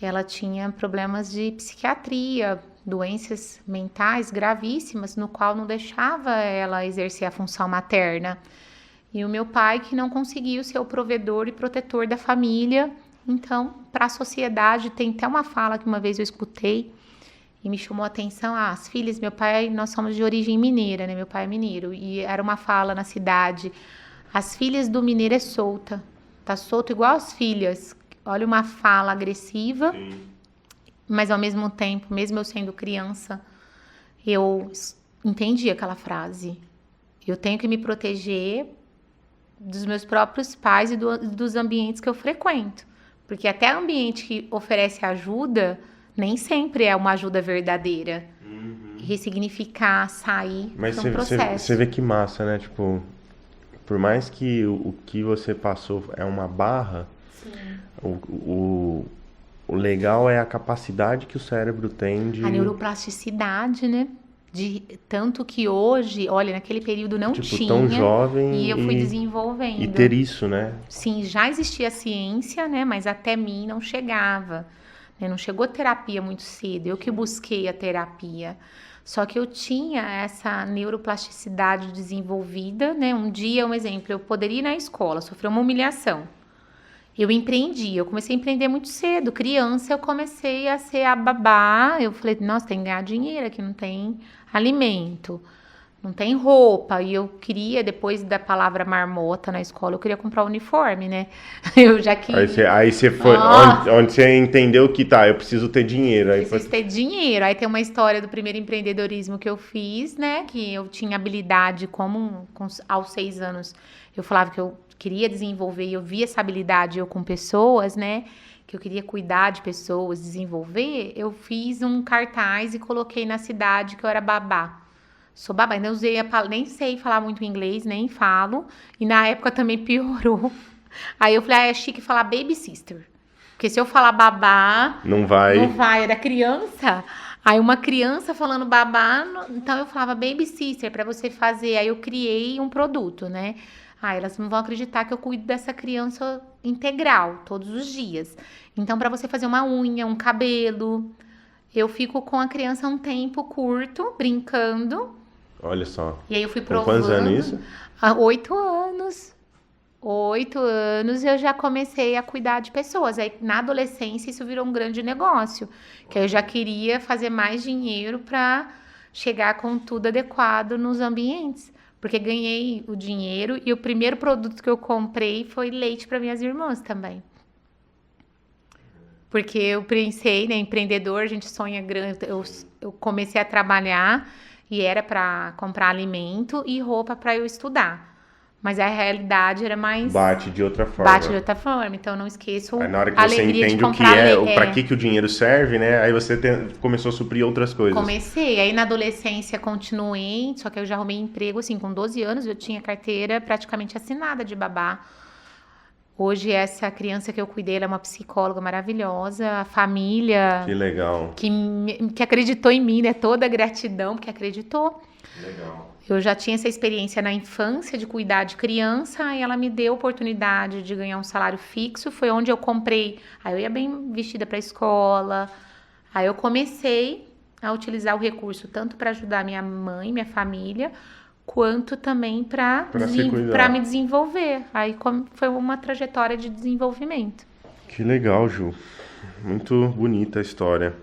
Speaker 2: ela tinha problemas de psiquiatria, doenças mentais gravíssimas, no qual não deixava ela exercer a função materna. E o meu pai, que não conseguiu ser o provedor e protetor da família. Então, para a sociedade, tem até uma fala que uma vez eu escutei e me chamou a atenção: as filhas, meu pai, nós somos de origem mineira, né? Meu pai é mineiro. E era uma fala na cidade: as filhas do mineiro é solta, tá solto igual as filhas. Olha, uma fala agressiva. Sim. Mas ao mesmo tempo, mesmo eu sendo criança, eu entendi aquela frase. Eu tenho que me proteger dos meus próprios pais e dos ambientes que eu frequento. Porque até ambiente que oferece ajuda, nem sempre é uma ajuda verdadeira. Uhum. Ressignificar, sair, é um processo.
Speaker 1: Você vê que massa, né? Tipo, por mais que o que você passou é uma barra, sim, o legal é a capacidade que o cérebro tem de...
Speaker 2: A neuroplasticidade, né? Tanto que hoje, olha, naquele período não tinha.
Speaker 1: Tão jovem
Speaker 2: e eu fui desenvolvendo.
Speaker 1: E ter isso, né?
Speaker 2: Sim, já existia ciência, né? Mas até mim não chegava. Né? Não chegou terapia muito cedo. Eu que busquei a terapia. Só que eu tinha essa neuroplasticidade desenvolvida, né? Um dia, um exemplo, eu poderia ir na escola, sofrer uma humilhação. Eu empreendi, eu comecei a empreender muito cedo. Criança, eu comecei a ser a babá. Eu falei, nossa, tem que ganhar dinheiro aqui, não tem alimento. não tem roupa. E eu queria, depois da palavra marmota na escola, eu queria comprar uniforme, né? Eu já queria.
Speaker 1: Aí você foi, onde você entendeu que eu preciso ter dinheiro. Aí
Speaker 2: preciso ter dinheiro. Aí tem uma história do primeiro empreendedorismo que eu fiz, né? Que eu tinha habilidade aos 6 anos. Eu falava que eu queria desenvolver, e eu via essa habilidade eu com pessoas, né? Que eu queria cuidar de pessoas, desenvolver. Eu fiz um cartaz e coloquei na cidade que eu era babá. Sou babá, ainda nem sei falar muito inglês, nem falo. E na época também piorou. Aí eu falei, é chique falar baby sister. Porque se eu falar babá...
Speaker 1: Não vai,
Speaker 2: era criança. Aí uma criança falando babá, então eu falava baby sister pra você fazer. Aí eu criei um produto, né? Ah, elas não vão acreditar que eu cuido dessa criança integral, todos os dias. Então, pra você fazer uma unha, um cabelo, eu fico com a criança um tempo curto, brincando.
Speaker 1: Olha só.
Speaker 2: E aí eu fui
Speaker 1: Com
Speaker 2: provando.
Speaker 1: quantos anos isso?
Speaker 2: Há 8 anos. 8 anos eu já comecei a cuidar de pessoas. Aí na adolescência isso virou um grande negócio. Que eu já queria fazer mais dinheiro para chegar com tudo adequado nos ambientes. Porque ganhei o dinheiro e o primeiro produto que eu comprei foi leite para minhas irmãs também. Porque eu pensei, né, empreendedor, a gente sonha grande. Eu comecei a trabalhar e era para comprar alimento e roupa para eu estudar. Mas a realidade era mais...
Speaker 1: Bate de outra forma.
Speaker 2: Então eu não esqueço
Speaker 1: aí, na hora que
Speaker 2: a
Speaker 1: você
Speaker 2: alegria
Speaker 1: entende
Speaker 2: de
Speaker 1: o que
Speaker 2: comprar
Speaker 1: para que o dinheiro serve, né? Aí você começou a suprir outras coisas.
Speaker 2: Comecei. Aí na adolescência continuei, só que eu já arrumei emprego, assim, com 12 anos eu tinha carteira praticamente assinada de babá. Hoje essa criança que eu cuidei, ela é uma psicóloga maravilhosa, a família...
Speaker 1: Que legal.
Speaker 2: Que acreditou em mim, né? Toda a gratidão porque acreditou.
Speaker 1: Legal.
Speaker 2: Eu já tinha essa experiência na infância de cuidar de criança e ela me deu a oportunidade de ganhar um salário fixo. Foi onde eu comprei. Aí eu ia bem vestida para a escola. Aí eu comecei a utilizar o recurso tanto para ajudar minha mãe, minha família, quanto também para me desenvolver. Aí foi uma trajetória de desenvolvimento.
Speaker 1: Que legal, Ju. Muito bonita a história.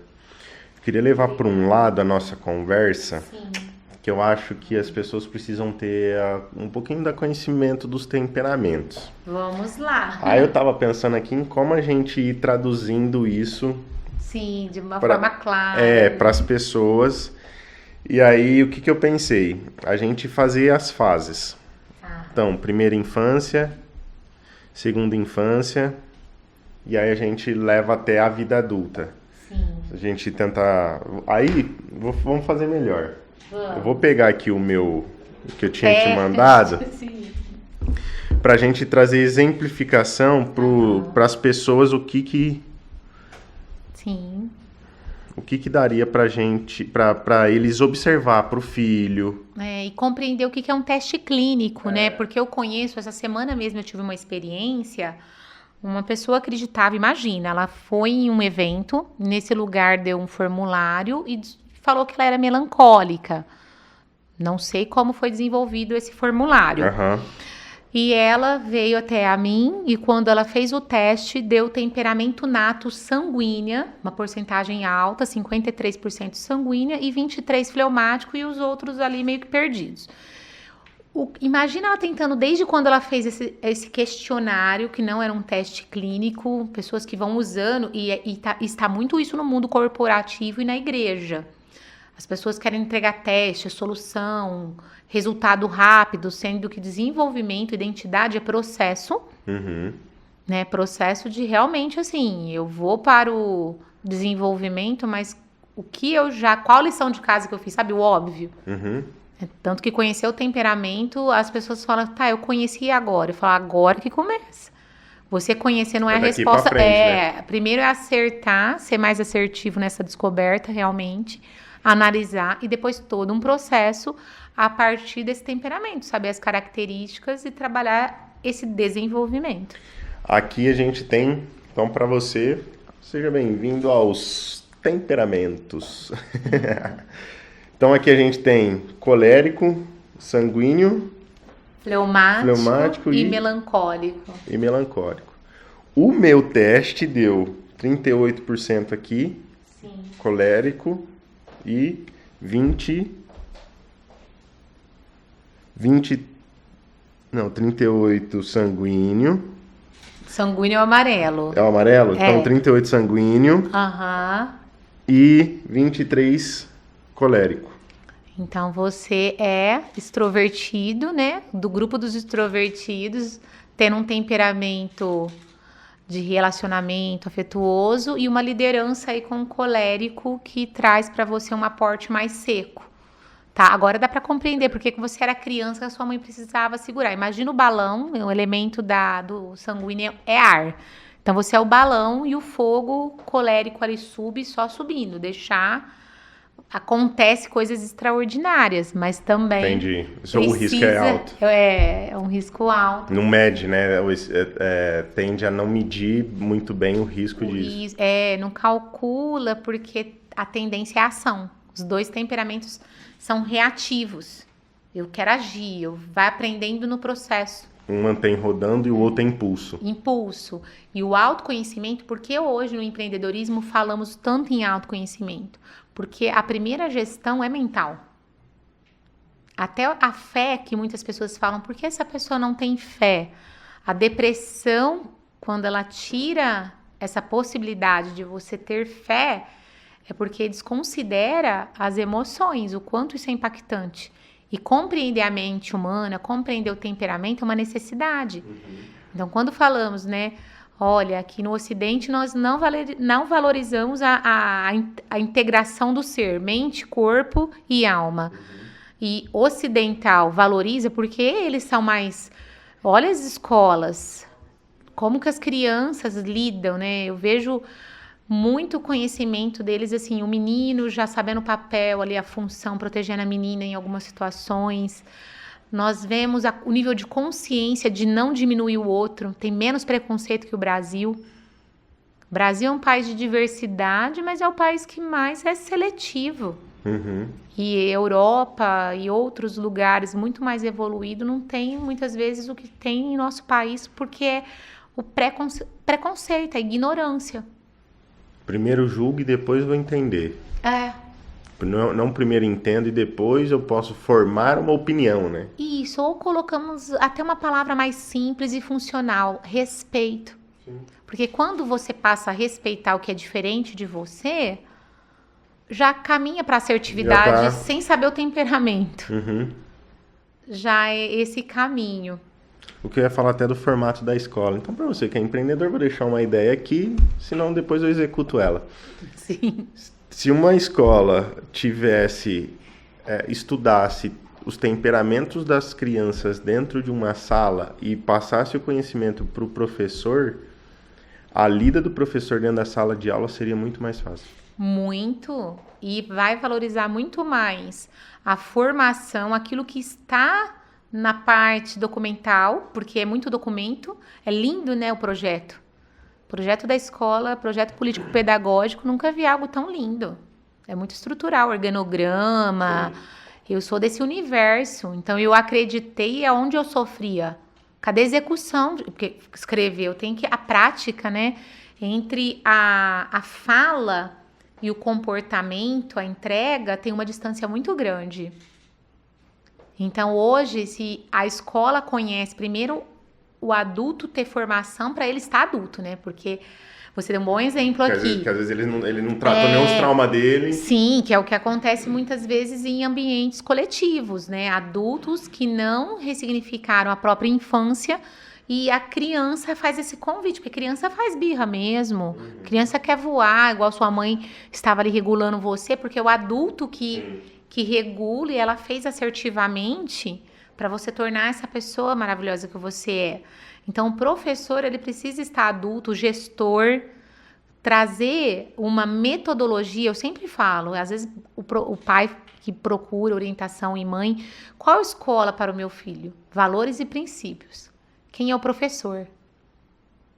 Speaker 1: Queria levar para um lado a nossa conversa.
Speaker 2: Sim.
Speaker 1: Que eu acho que as pessoas precisam ter um pouquinho de conhecimento dos temperamentos.
Speaker 2: Vamos lá.
Speaker 1: Aí eu tava pensando aqui em como a gente ir traduzindo isso.
Speaker 2: Sim, de uma forma clara.
Speaker 1: Para as pessoas. E aí o que eu pensei? A gente fazer as fases. Então, primeira infância, segunda infância, e aí a gente leva até a vida adulta.
Speaker 2: Sim.
Speaker 1: A gente tenta... Aí, vamos fazer melhor. Eu vou pegar aqui o que eu tinha te mandado, pra gente trazer exemplificação para as pessoas o que daria pra gente, pra eles observar pro filho.
Speaker 2: E compreender o que é um teste clínico, né? Porque eu conheço, essa semana mesmo eu tive uma experiência, uma pessoa acreditava, imagina, ela foi em um evento, nesse lugar deu um formulário e falou que ela era melancólica. Não sei como foi desenvolvido esse formulário.
Speaker 1: Uhum.
Speaker 2: E ela veio até a mim e quando ela fez o teste, deu temperamento nato sanguínea, uma porcentagem alta, 53% sanguínea e 23% fleumático e os outros ali meio que perdidos. Imagina ela tentando, desde quando ela fez esse questionário, que não era um teste clínico, pessoas que vão usando, e está muito isso no mundo corporativo e na igreja. As pessoas querem entregar teste, solução, resultado rápido, sendo que desenvolvimento, identidade é processo, né? Processo de realmente, assim, eu vou para o desenvolvimento, mas qual lição de casa que eu fiz, sabe? O óbvio. Tanto que conhecer o temperamento, as pessoas falam, tá, eu conheci agora. Eu falo, agora que começa. Você conhecer não é a resposta.
Speaker 1: Frente, né?
Speaker 2: Primeiro é acertar, ser mais assertivo nessa descoberta, realmente, analisar e depois todo um processo a partir desse temperamento, saber as características e trabalhar esse desenvolvimento.
Speaker 1: Aqui a gente tem, então, para você, seja bem-vindo aos temperamentos. Então aqui a gente tem colérico, sanguíneo, fleumático
Speaker 2: e melancólico.
Speaker 1: O meu teste deu 38% aqui,
Speaker 2: sim,
Speaker 1: colérico, e 20 38 sanguíneo.
Speaker 2: Sanguíneo é o amarelo.
Speaker 1: É o amarelo?
Speaker 2: É.
Speaker 1: Então 38 sanguíneo.
Speaker 2: Aham.
Speaker 1: E 23 colérico.
Speaker 2: Então você é extrovertido, né? Do grupo dos extrovertidos, tendo um temperamento de relacionamento afetuoso e uma liderança aí com o colérico que traz para você um aporte mais seco. Tá, agora dá para compreender porque que você era criança que a sua mãe precisava segurar. Imagina o balão, o elemento do sanguíneo é ar. Então você é o balão e o fogo colérico ali só subindo, acontece coisas extraordinárias, mas também
Speaker 1: Entendi. O risco é alto.
Speaker 2: É um risco alto.
Speaker 1: Não mede, né? Tende a não medir muito bem o risco disso.
Speaker 2: Não calcula porque a tendência é a ação. Os dois temperamentos são reativos. Eu quero agir, eu vai aprendendo no processo.
Speaker 1: Um mantém rodando e o outro é impulso.
Speaker 2: Impulso. E o autoconhecimento, porque hoje no empreendedorismo falamos tanto em autoconhecimento? Porque a primeira gestão é mental. Até a fé que muitas pessoas falam, por que essa pessoa não tem fé? A depressão, quando ela tira essa possibilidade de você ter fé, é porque desconsidera as emoções, o quanto isso é impactante. E compreender a mente humana, compreender o temperamento é uma necessidade. Então, quando falamos, né? Olha, aqui no Ocidente nós não valorizamos a integração do ser, mente, corpo e alma. E ocidental valoriza porque eles são mais... Olha as escolas, como que as crianças lidam, né? Eu vejo muito conhecimento deles, assim, o menino já sabendo o papel ali, a função, protegendo a menina em algumas situações. Nós vemos o nível de consciência de não diminuir o outro, tem menos preconceito que o Brasil. O Brasil é um país de diversidade, mas é o país que mais é seletivo. E Europa e outros lugares muito mais evoluídos não tem muitas vezes o que tem em nosso país, porque é o preconceito, a ignorância.
Speaker 1: Primeiro julgo e depois vou entender. Não primeiro entendo e depois eu posso formar uma opinião, né?
Speaker 2: Isso, ou colocamos até uma palavra mais simples e funcional, respeito. Sim. Porque quando você passa a respeitar o que é diferente de você, já caminha para assertividade sem saber o temperamento. Já é esse caminho.
Speaker 1: O que eu ia falar até do formato da escola. Então, para você que é empreendedor, vou deixar uma ideia aqui, senão depois eu executo ela.
Speaker 2: Sim.
Speaker 1: Se uma escola estudasse os temperamentos das crianças dentro de uma sala e passasse o conhecimento para o professor, a lida do professor dentro da sala de aula seria muito mais fácil.
Speaker 2: Muito. E vai valorizar muito mais a formação, aquilo que está na parte documental, porque é muito documento. É lindo, né, o projeto. Projeto da escola, projeto político-pedagógico, nunca vi algo tão lindo. É muito estrutural, organograma. Sim. Eu sou desse universo, então eu acreditei aonde eu sofria. Cadê a execução? Porque escrever, eu tenho que... A prática, né? Entre a fala e o comportamento, a entrega, tem uma distância muito grande. Então, hoje, se a escola conhece primeiro o adulto ter formação, para ele estar adulto, né? Porque você deu um bom exemplo aqui.
Speaker 1: Que às vezes ele não trata nem os traumas dele.
Speaker 2: Sim, que é o que acontece muitas vezes em ambientes coletivos, né? Adultos que não ressignificaram a própria infância e a criança faz esse convite, porque a criança faz birra mesmo. Criança quer voar, igual sua mãe estava ali regulando você, porque o adulto que regula e ela fez assertivamente para você tornar essa pessoa maravilhosa que você é. Então, o professor, ele precisa estar adulto, o gestor, trazer uma metodologia. Eu sempre falo, às vezes o pai que procura orientação e mãe, qual escola para o meu filho? Valores e princípios. Quem é o professor?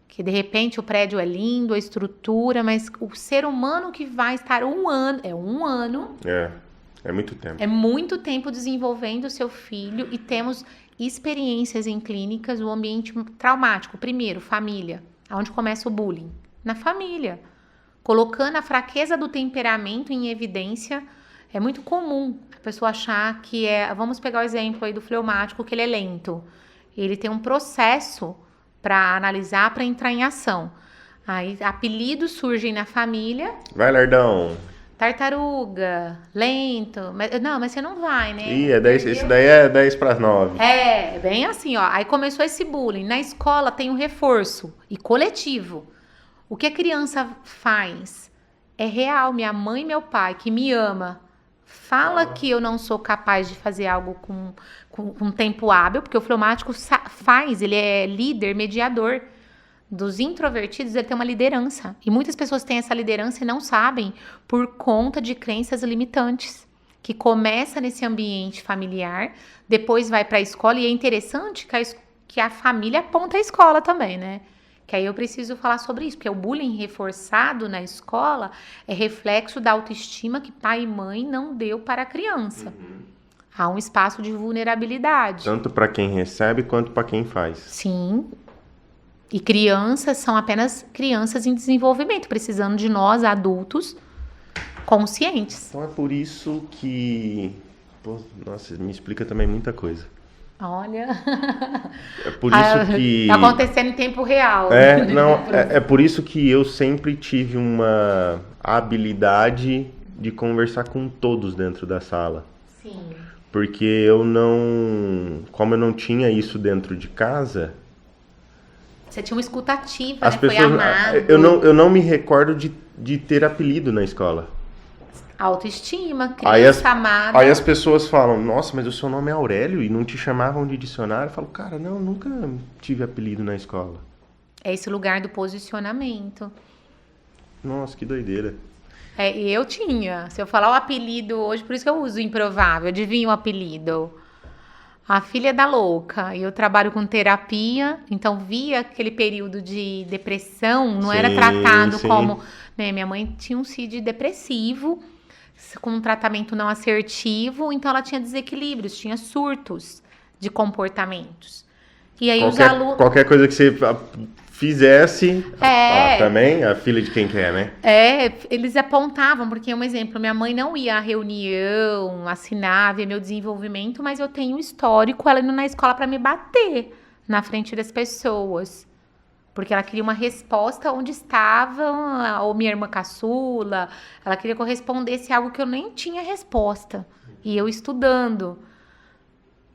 Speaker 2: Que de repente o prédio é lindo, a estrutura, mas o ser humano que vai estar um ano.
Speaker 1: É muito tempo.
Speaker 2: É muito tempo desenvolvendo o seu filho e temos experiências em clínicas, o ambiente traumático. Primeiro, família. Onde começa o bullying? Na família. Colocando a fraqueza do temperamento em evidência É muito comum a pessoa achar que vamos pegar o exemplo aí do fleumático, que ele é lento. Ele tem um processo para analisar, para entrar em ação. Aí apelidos surgem na família.
Speaker 1: Vai, Lardão.
Speaker 2: Tartaruga, lento. Mas você não vai, né?
Speaker 1: Esse daí é 10 para as 9.
Speaker 2: Bem assim, ó. Aí começou esse bullying. Na escola tem um reforço e coletivo. O que a criança faz é real. Minha mãe e meu pai, que me ama, fala que eu não sou capaz de fazer algo com tempo hábil, porque o fleumático faz, ele é líder, mediador. Dos introvertidos, ele tem uma liderança. E muitas pessoas têm essa liderança e não sabem por conta de crenças limitantes. Que começa nesse ambiente familiar, depois vai para a escola. E é interessante que a família aponta a escola também, né? Que aí eu preciso falar sobre isso. Porque o bullying reforçado na escola é reflexo da autoestima que pai e mãe não deu para a criança. Há um espaço de vulnerabilidade.
Speaker 1: Tanto para quem recebe quanto para quem faz.
Speaker 2: Sim. E crianças são apenas crianças em desenvolvimento, precisando de nós, adultos, conscientes.
Speaker 1: Então é por isso que... nossa, me explica também muita coisa.
Speaker 2: Olha...
Speaker 1: É por isso que...
Speaker 2: Tá acontecendo em tempo real.
Speaker 1: É por isso que eu sempre tive uma habilidade de conversar com todos dentro da sala.
Speaker 2: Sim.
Speaker 1: Porque como eu não tinha isso dentro de casa...
Speaker 2: Você tinha uma escutativa,
Speaker 1: As
Speaker 2: né?
Speaker 1: pessoas,
Speaker 2: Foi amado.
Speaker 1: Eu não me recordo de ter apelido na escola.
Speaker 2: Autoestima, criança amada.
Speaker 1: Aí as pessoas falam, nossa, mas o seu nome é Aurélio e não te chamavam de dicionário? Eu falo, cara, não, nunca tive apelido na escola.
Speaker 2: É esse lugar do posicionamento.
Speaker 1: Nossa, que doideira.
Speaker 2: Eu tinha. Se eu falar o apelido hoje, por isso que eu uso improvável. Adivinha o apelido? A filha da louca. Eu trabalho com terapia, então via aquele período de depressão, não era tratado como... Né, minha mãe tinha um CID depressivo, com um tratamento não assertivo, então ela tinha desequilíbrios, tinha surtos de comportamentos. E aí os alunos...
Speaker 1: Qualquer coisa que você fizesse, também, a filha de quem quer, né?
Speaker 2: Eles apontavam, porque um exemplo, minha mãe não ia à reunião, assinar, ver meu desenvolvimento, mas eu tenho um histórico, ela indo na escola para me bater na frente das pessoas. Porque ela queria uma resposta onde estava, ou minha irmã caçula, ela queria que eu respondesse algo que eu nem tinha resposta. E eu estudando.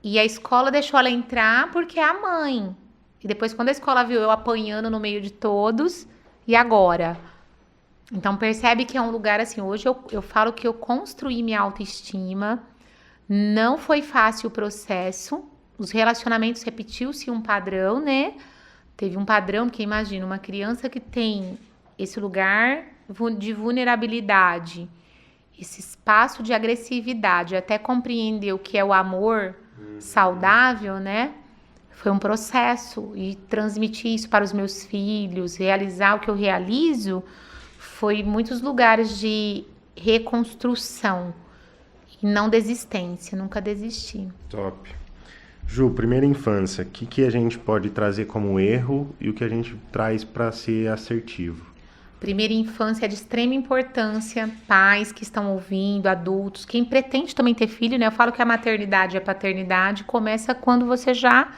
Speaker 2: E a escola deixou ela entrar porque é a mãe. E depois, quando a escola viu eu apanhando no meio de todos, e agora? Então, percebe que é um lugar assim, hoje eu falo que eu construí minha autoestima, não foi fácil o processo, os relacionamentos repetiu-se um padrão, né? Teve um padrão, porque imagina, uma criança que tem esse lugar de vulnerabilidade, esse espaço de agressividade, até compreender o que é o amor saudável, né? Foi um processo, e transmitir isso para os meus filhos, realizar o que eu realizo, foi muitos lugares de reconstrução e não desistência, nunca desisti.
Speaker 1: Top. Ju, primeira infância, o que a gente pode trazer como erro e o que a gente traz para ser assertivo?
Speaker 2: Primeira infância é de extrema importância, pais que estão ouvindo, adultos, quem pretende também ter filho, né? Eu falo que a maternidade e a paternidade começa quando você já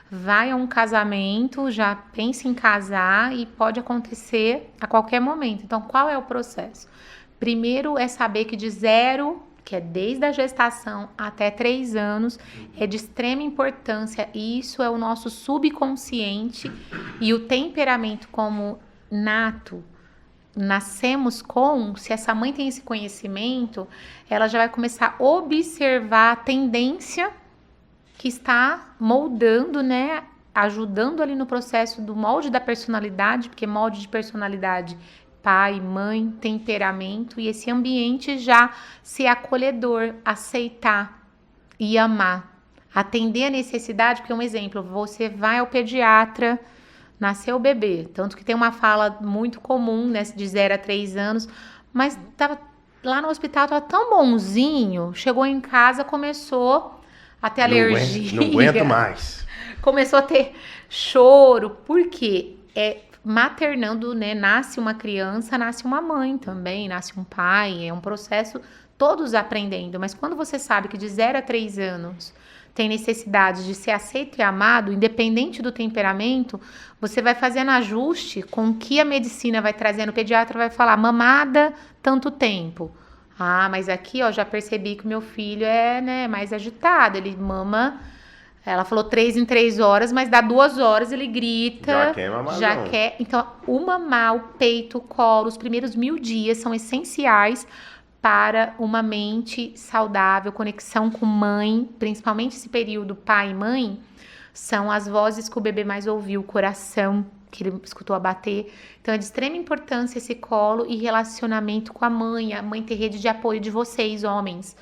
Speaker 2: vai a um casamento, já pensa em casar e pode acontecer a qualquer momento. Então, qual é o processo? Primeiro é saber que de 0, que é desde a gestação até 3 anos, é de extrema importância. E isso é o nosso subconsciente e o temperamento como nato. Nascemos com, se essa mãe tem esse conhecimento, ela já vai começar a observar a tendência que está moldando, né, ajudando ali no processo do molde da personalidade, porque molde de personalidade, pai, mãe, temperamento, e esse ambiente já ser acolhedor, aceitar e amar, atender a necessidade, porque um exemplo, você vai ao pediatra, nasceu o bebê, tanto que tem uma fala muito comum, né, de 0 a 3 anos, mas tava lá no hospital, estava tão bonzinho, chegou em casa, começou a ter alergia.
Speaker 1: Não aguento mais.
Speaker 2: Começou a ter choro. Por quê? maternando, né? Nasce uma criança, nasce uma mãe também, nasce um pai, é um processo todos aprendendo. Mas quando você sabe que de 0 a 3 anos tem necessidade de ser aceito e amado, independente do temperamento, você vai fazendo ajuste com o que a medicina vai trazendo. O pediatra vai falar, mamada, tanto tempo. Ah, mas aqui, ó, já percebi que o meu filho é, né, mais agitado, ele mama... Ela falou 3 em 3 horas, mas dá 2 horas, ele grita.
Speaker 1: Já quer mamar.
Speaker 2: Já quer. Então, o mamar, o peito, o colo, os primeiros 1000 dias são essenciais para uma mente saudável, conexão com mãe, principalmente esse período pai e mãe, são as vozes que o bebê mais ouviu, o coração que ele escutou a bater. Então, é de extrema importância esse colo e relacionamento com a mãe ter rede de apoio de vocês, homens.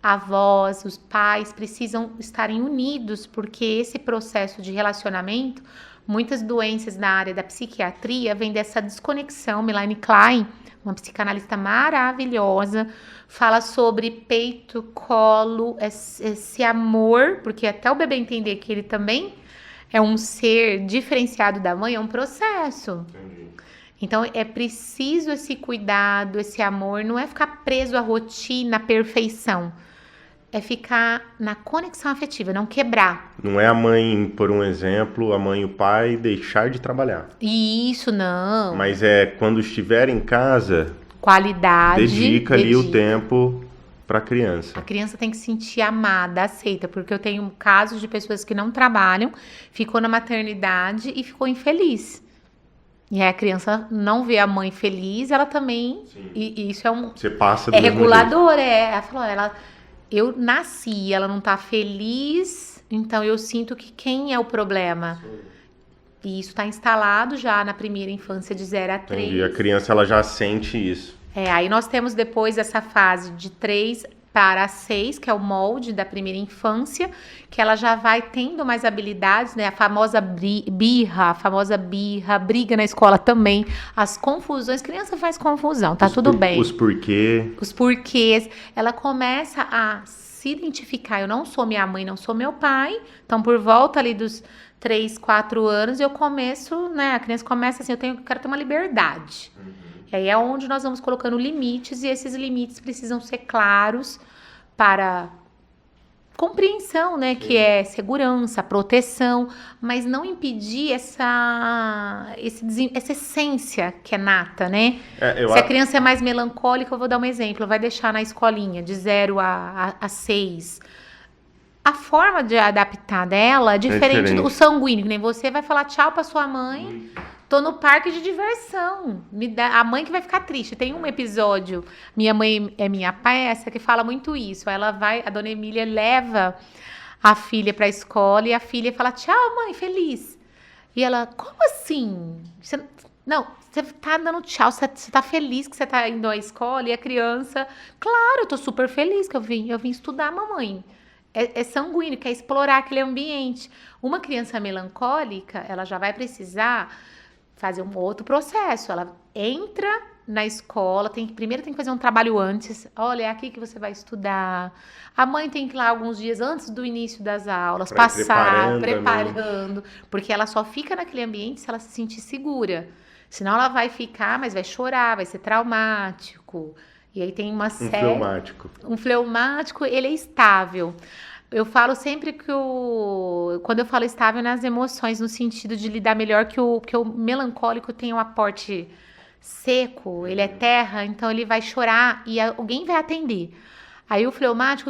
Speaker 2: Avós, os pais precisam estarem unidos, porque esse processo de relacionamento, muitas doenças na área da psiquiatria vêm dessa desconexão. Melanie Klein, uma psicanalista maravilhosa, fala sobre peito, colo, esse amor, porque até o bebê entender que ele também é um ser diferenciado da mãe, é um processo.
Speaker 1: Entendi.
Speaker 2: Então, é preciso esse cuidado, esse amor, não é ficar preso à rotina, à perfeição. É ficar na conexão afetiva, não quebrar.
Speaker 1: Não é a mãe, por um exemplo, a mãe e o pai deixar de trabalhar.
Speaker 2: Isso, não.
Speaker 1: Mas é quando estiver em casa,
Speaker 2: Qualidade.
Speaker 1: dedica ali o tempo para a criança.
Speaker 2: A criança tem que se sentir amada, aceita, porque eu tenho casos de pessoas que não trabalham, ficou na maternidade e ficou infeliz. E aí a criança não vê a mãe feliz, ela também... E isso é um...
Speaker 1: Você passa do
Speaker 2: É
Speaker 1: mesmo
Speaker 2: regulador, Ela falou, eu nasci, ela não tá feliz, então eu sinto que quem é o problema? E isso tá instalado já na primeira infância de 0 a 3.
Speaker 1: Entendi. A criança ela já sente isso.
Speaker 2: Aí nós temos depois essa fase de 3 para 6, que é o molde da primeira infância, que ela já vai tendo mais habilidades, né? A famosa briga na escola também, as confusões, criança faz confusão, tá tudo bem.
Speaker 1: Os
Speaker 2: porquês, ela começa a se identificar, eu não sou minha mãe, não sou meu pai, então por volta ali dos 3, 4 anos eu começo, né? A criança começa assim, eu quero ter uma liberdade. E aí é onde nós vamos colocando limites, e esses limites precisam ser claros para compreensão, né? Sim. Que é segurança, proteção, mas não impedir essa essência que é nata, né? Se a criança é mais melancólica, eu vou dar um exemplo, vai deixar na escolinha de 0 a 6. A forma de adaptar dela é diferente do sanguíneo, que nem você vai falar tchau para sua mãe... Tô no parque de diversão. A mãe que vai ficar triste. Tem um episódio, Minha Mãe é Minha Peça, que fala muito isso. A dona Emília leva a filha pra escola e a filha fala, tchau, mãe, feliz. E ela, como assim? Você tá dando tchau, você tá feliz que você tá indo à escola? E a criança, claro, eu tô super feliz que eu vim estudar, mamãe. É sanguíneo, quer explorar aquele ambiente. Uma criança melancólica, ela já vai precisar... fazer um outro processo, ela entra na escola, primeiro tem que fazer um trabalho antes, olha, é aqui que você vai estudar, a mãe tem que ir lá alguns dias antes do início das aulas, preparando, porque ela só fica naquele ambiente se ela se sentir segura, senão ela vai ficar, mas vai chorar, vai ser traumático, e aí tem uma série... Um fleumático, ele é estável. Eu falo sempre que quando eu falo estável nas emoções, no sentido de lidar melhor, que o melancólico tem um aporte seco, ele é terra, então ele vai chorar e alguém vai atender. Aí o fleumático,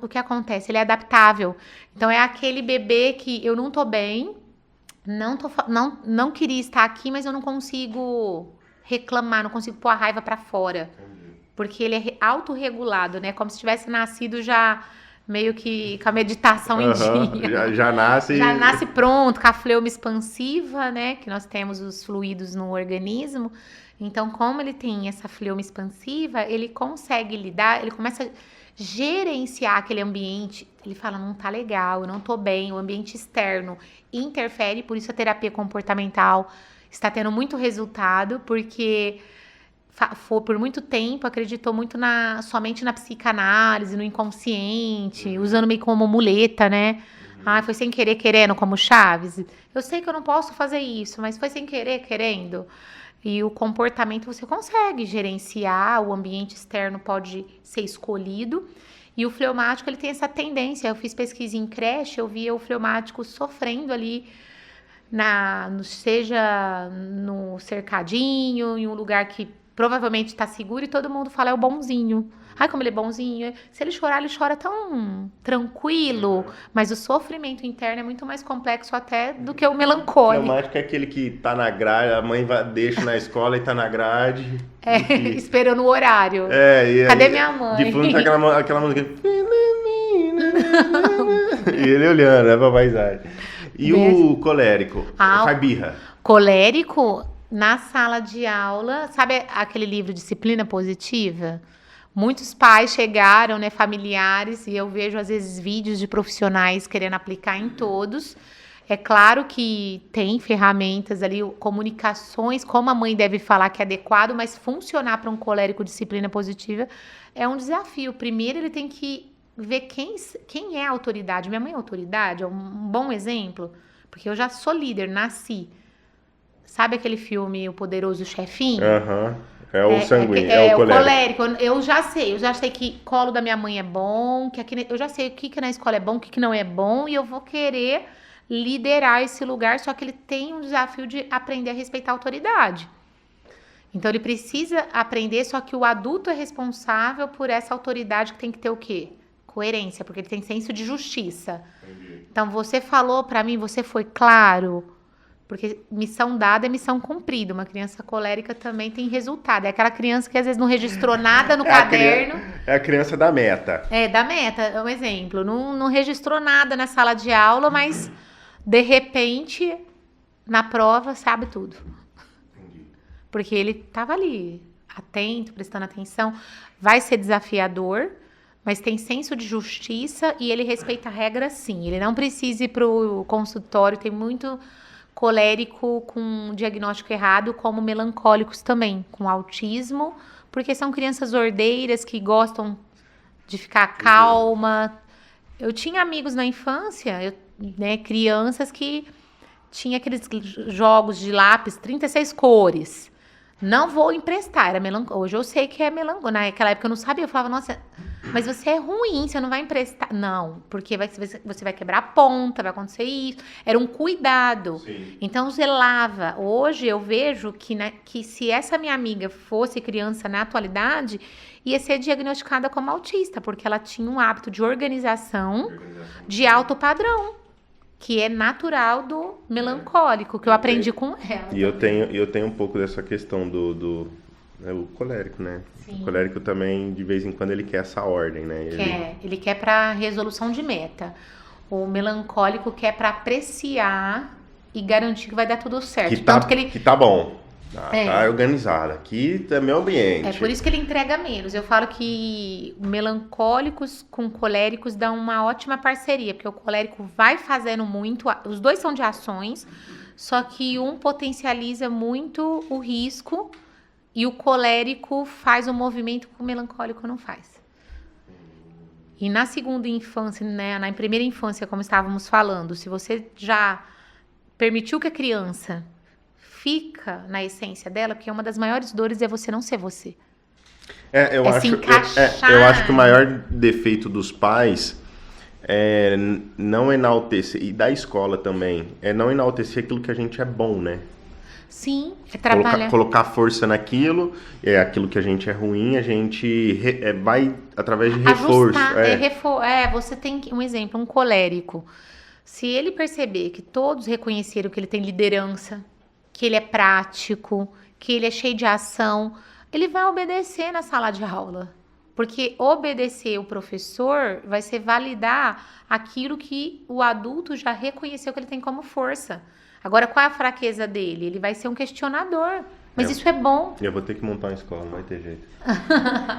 Speaker 2: o que acontece? Ele é adaptável. Então é aquele bebê que eu não tô bem, não queria estar aqui, mas eu não consigo reclamar, não consigo pôr a raiva pra fora. Porque ele é autorregulado, né? Como se tivesse nascido já... meio que com a meditação em dia.
Speaker 1: Já nasce
Speaker 2: pronto, com a fleuma expansiva, né? Que nós temos os fluidos no organismo. Então, como ele tem essa fleuma expansiva, ele consegue lidar, ele começa a gerenciar aquele ambiente. Ele fala, não tá legal, eu não tô bem, o ambiente externo interfere, por isso a terapia comportamental está tendo muito resultado, porque... por muito tempo, acreditou muito somente na psicanálise, no inconsciente, usando meio como muleta, né? Ah, foi sem querer, querendo, como Chaves. Eu sei que eu não posso fazer isso, mas foi sem querer, querendo. E o comportamento você consegue gerenciar, o ambiente externo pode ser escolhido. E o fleumático, ele tem essa tendência. Eu fiz pesquisa em creche, eu via o fleumático sofrendo ali, seja no cercadinho, em um lugar que provavelmente está seguro e todo mundo fala, é o bonzinho. Ai, como ele é bonzinho. Se ele chorar, ele chora tão tranquilo, mas o sofrimento interno é muito mais complexo até do que o melancólico.
Speaker 1: O fleumático é aquele que tá na grade, a mãe deixa na escola e tá na grade.
Speaker 2: Esperando o horário. Cadê
Speaker 1: aí,
Speaker 2: minha mãe?
Speaker 1: De fundo tá aquela música. E ele olhando, né, pra paisagem. E o colérico? Faz birra.
Speaker 2: Colérico, na sala de aula, sabe aquele livro Disciplina Positiva? Muitos pais chegaram, né, familiares, e eu vejo às vezes vídeos de profissionais querendo aplicar em todos. É claro que tem ferramentas ali, comunicações, como a mãe deve falar que é adequado, mas funcionar para um colérico disciplina positiva é um desafio. Primeiro ele tem que ver quem é a autoridade. Minha mãe é autoridade, é um bom exemplo, porque eu já sou líder, nasci. Sabe aquele filme O Poderoso Chefinho?
Speaker 1: É o sanguíneo, é o colérico.
Speaker 2: Eu já sei que colo da minha mãe é bom, eu já sei o que na escola é bom, o que não é bom, e eu vou querer liderar esse lugar, só que ele tem um desafio de aprender a respeitar a autoridade. Então ele precisa aprender, só que o adulto é responsável por essa autoridade que tem que ter o quê? Coerência, porque ele tem senso de justiça. Entendi. Então você falou pra mim, você foi claro. Porque missão dada é missão cumprida. Uma criança colérica também tem resultado. É aquela criança que às vezes não registrou nada no caderno.
Speaker 1: É a criança da meta.
Speaker 2: Da meta, é um exemplo. Não registrou nada na sala de aula, mas de repente, na prova, sabe tudo. Entendi. Porque ele estava ali, atento, prestando atenção. Vai ser desafiador, mas tem senso de justiça e ele respeita a regra sim. Ele não precisa ir para o consultório, tem muito colérico com diagnóstico errado, como melancólicos também, com autismo, porque são crianças ordeiras que gostam de ficar calma. Eu tinha amigos na infância, crianças que tinham aqueles jogos de lápis, 36 cores. Não vou emprestar, era melancólico. Hoje eu sei que é melancólico. Naquela época eu não sabia, eu falava, nossa, mas você é ruim, você não vai emprestar. Não, porque você vai quebrar a ponta, vai acontecer isso. Era um cuidado. Sim. Então zelava. Hoje eu vejo que se essa minha amiga fosse criança na atualidade, ia ser diagnosticada como autista, porque ela tinha um hábito de organização de alto padrão, que é natural do melancólico, que eu aprendi com ela.
Speaker 1: E eu tenho um pouco dessa questão do o colérico, né? Sim. O colérico também, de vez em quando, ele quer essa ordem, né?
Speaker 2: Ele quer para resolução de meta. O melancólico quer para apreciar e garantir que vai dar tudo certo.
Speaker 1: Que tá bom. Tá organizado. Aqui é meu ambiente.
Speaker 2: É por isso que ele entrega menos. Eu falo que melancólicos com coléricos dão uma ótima parceria, porque o colérico vai fazendo muito, os dois são de ações, só que um potencializa muito o risco e o colérico faz um movimento que o melancólico não faz. E na segunda infância, né, na primeira infância, como estávamos falando, se você já permitiu que a criança fica na essência dela, porque uma das maiores dores é você não ser você.
Speaker 1: Eu acho que o maior defeito dos pais é não enaltecer, e da escola também, é não enaltecer aquilo que a gente é bom, né?
Speaker 2: Sim, é trabalhar.
Speaker 1: Colocar força naquilo, aquilo que a gente é ruim, a gente vai através de reforço.
Speaker 2: Você tem um exemplo, um colérico. Se ele perceber que todos reconheceram que ele tem liderança, que ele é prático, que ele é cheio de ação, ele vai obedecer na sala de aula. Porque obedecer o professor vai ser validar aquilo que o adulto já reconheceu que ele tem como força. Agora, qual é a fraqueza dele? Ele vai ser um questionador. Mas isso é bom.
Speaker 1: Eu vou ter que montar uma escola, não vai ter jeito.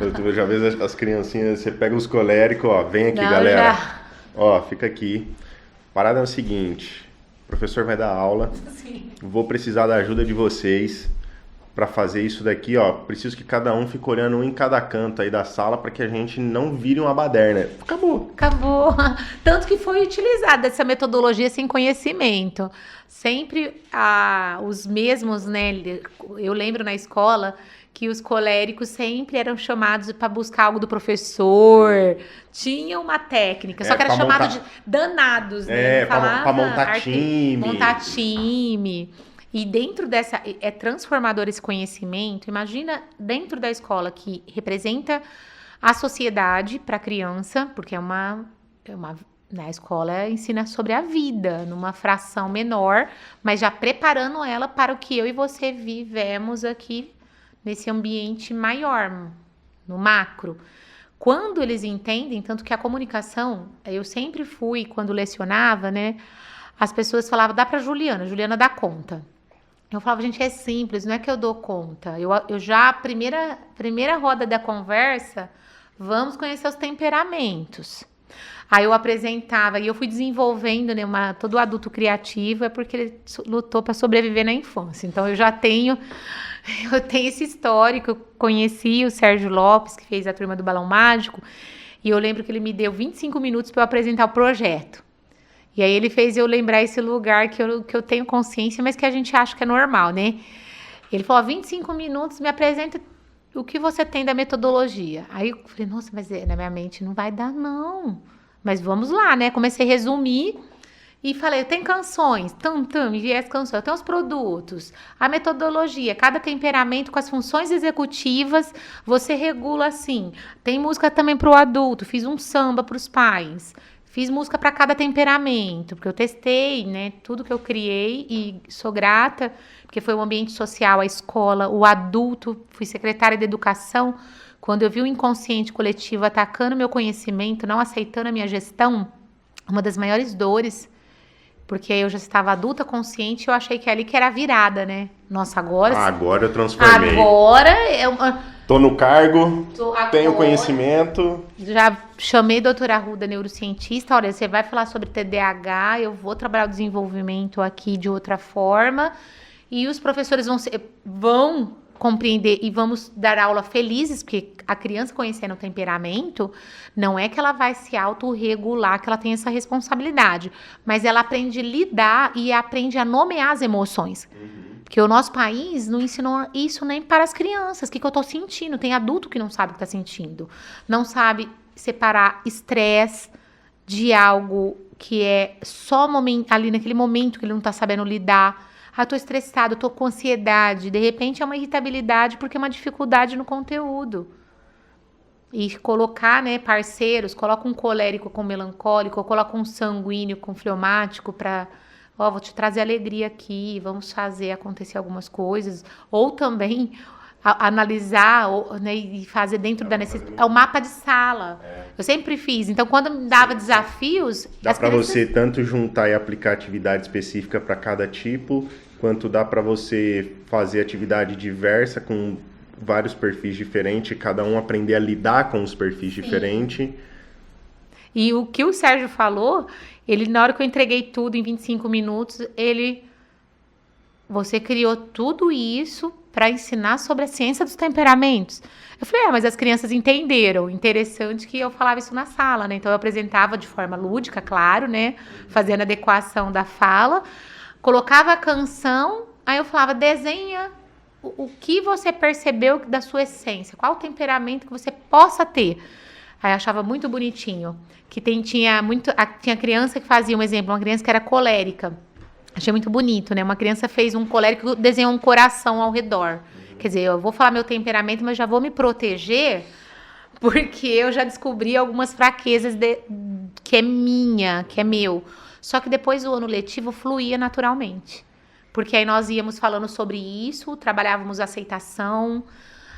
Speaker 1: Eu já vejo as criancinhas, você pega os coléricos, vem aqui, galera. Fica aqui. Parada é o seguinte... O professor vai dar aula, Sim. Vou precisar da ajuda de vocês. para fazer isso daqui, ó, preciso que cada um fique olhando um em cada canto aí da sala para que a gente não vire uma baderna. Acabou.
Speaker 2: Acabou. Tanto que foi utilizada essa metodologia sem conhecimento. Sempre os mesmos, né? Eu lembro na escola que os coléricos sempre eram chamados para buscar algo do professor. Tinha uma técnica, só que era chamado de danados, né?
Speaker 1: Para montar time.
Speaker 2: Montar time. E dentro dessa, é transformador esse conhecimento. Imagina dentro da escola que representa a sociedade para a criança, porque na escola ensina sobre a vida, numa fração menor, mas já preparando ela para o que eu e você vivemos aqui nesse ambiente maior, no macro. Quando eles entendem, tanto que a comunicação, eu sempre fui, quando lecionava, né, as pessoas falavam, dá para Juliana dá conta. Eu falava, gente, é simples, não é que eu dou conta. Eu já, primeira roda da conversa, vamos conhecer os temperamentos. Aí eu apresentava, e eu fui desenvolvendo, né, todo adulto criativo é porque ele lutou para sobreviver na infância. Então eu tenho esse histórico. Eu conheci o Sérgio Lopes, que fez a Turma do Balão Mágico, e eu lembro que ele me deu 25 minutos para eu apresentar o projeto. E aí ele fez eu lembrar esse lugar que eu tenho consciência, mas que a gente acha que é normal, né? Ele falou, 25 minutos, me apresenta o que você tem da metodologia. Aí eu falei, nossa, mas na minha mente não vai dar, não. Mas vamos lá, né? Comecei a resumir e falei, tem canções, me enviei as canções, tem os produtos, a metodologia, cada temperamento com as funções executivas, você regula assim. Tem música também para o adulto, fiz um samba para os pais. Fiz música para cada temperamento, porque eu testei, né, tudo que eu criei e sou grata, porque foi o ambiente social, a escola, o adulto, fui secretária de educação. Quando eu vi o inconsciente coletivo atacando meu conhecimento, não aceitando a minha gestão, uma das maiores dores, porque eu já estava adulta, consciente, eu achei que ali que era a virada, né? Nossa, agora...
Speaker 1: Agora eu transformei.
Speaker 2: Agora é uma...
Speaker 1: Tô no cargo, tenho conhecimento.
Speaker 2: Já chamei a doutora Arruda, neurocientista. Olha, você vai falar sobre TDAH, eu vou trabalhar o desenvolvimento aqui de outra forma. E os professores vão compreender e vamos dar aula felizes, porque a criança conhecendo o temperamento, não é que ela vai se autorregular, que ela tem essa responsabilidade. Mas ela aprende a lidar e aprende a nomear as emoções. Porque o nosso país não ensinou isso nem para as crianças. O que eu estou sentindo? Tem adulto que não sabe o que está sentindo. Não sabe separar estresse de algo que é só ali naquele momento que ele não está sabendo lidar. Ah, estou estressado, estou com ansiedade. De repente é uma irritabilidade porque é uma dificuldade no conteúdo. E colocar, né, parceiros, coloca um colérico com melancólico, ou coloca um sanguíneo com fleumático para... vou te trazer alegria aqui, vamos fazer acontecer algumas coisas. Ou também analisar, né, e fazer dentro da necessidade. É o mapa de sala. Eu sempre fiz. Então, quando me dava desafios...
Speaker 1: Dá para você tanto juntar e aplicar atividade específica para cada tipo, quanto dá para você fazer atividade diversa com vários perfis diferentes, cada um aprender a lidar com os perfis diferentes.
Speaker 2: E o que o Sérgio falou... Ele, na hora que eu entreguei tudo em 25 minutos, você criou tudo isso para ensinar sobre a ciência dos temperamentos. Eu falei, mas as crianças entenderam. Interessante que eu falava isso na sala, né? Então eu apresentava de forma lúdica, claro, né? Fazendo a adequação da fala. Colocava a canção, aí eu falava, desenha o que você percebeu da sua essência. Qual o temperamento que você possa ter. Aí eu achava muito bonitinho. Que tinha criança que fazia um exemplo, uma criança que era colérica. Achei muito bonito, né? Uma criança fez um colérico, desenhou um coração ao redor. Quer dizer, eu vou falar meu temperamento, mas já vou me proteger, porque eu já descobri algumas fraquezas que é minha, que é meu. Só que depois do ano letivo fluía naturalmente. Porque aí nós íamos falando sobre isso, trabalhávamos aceitação.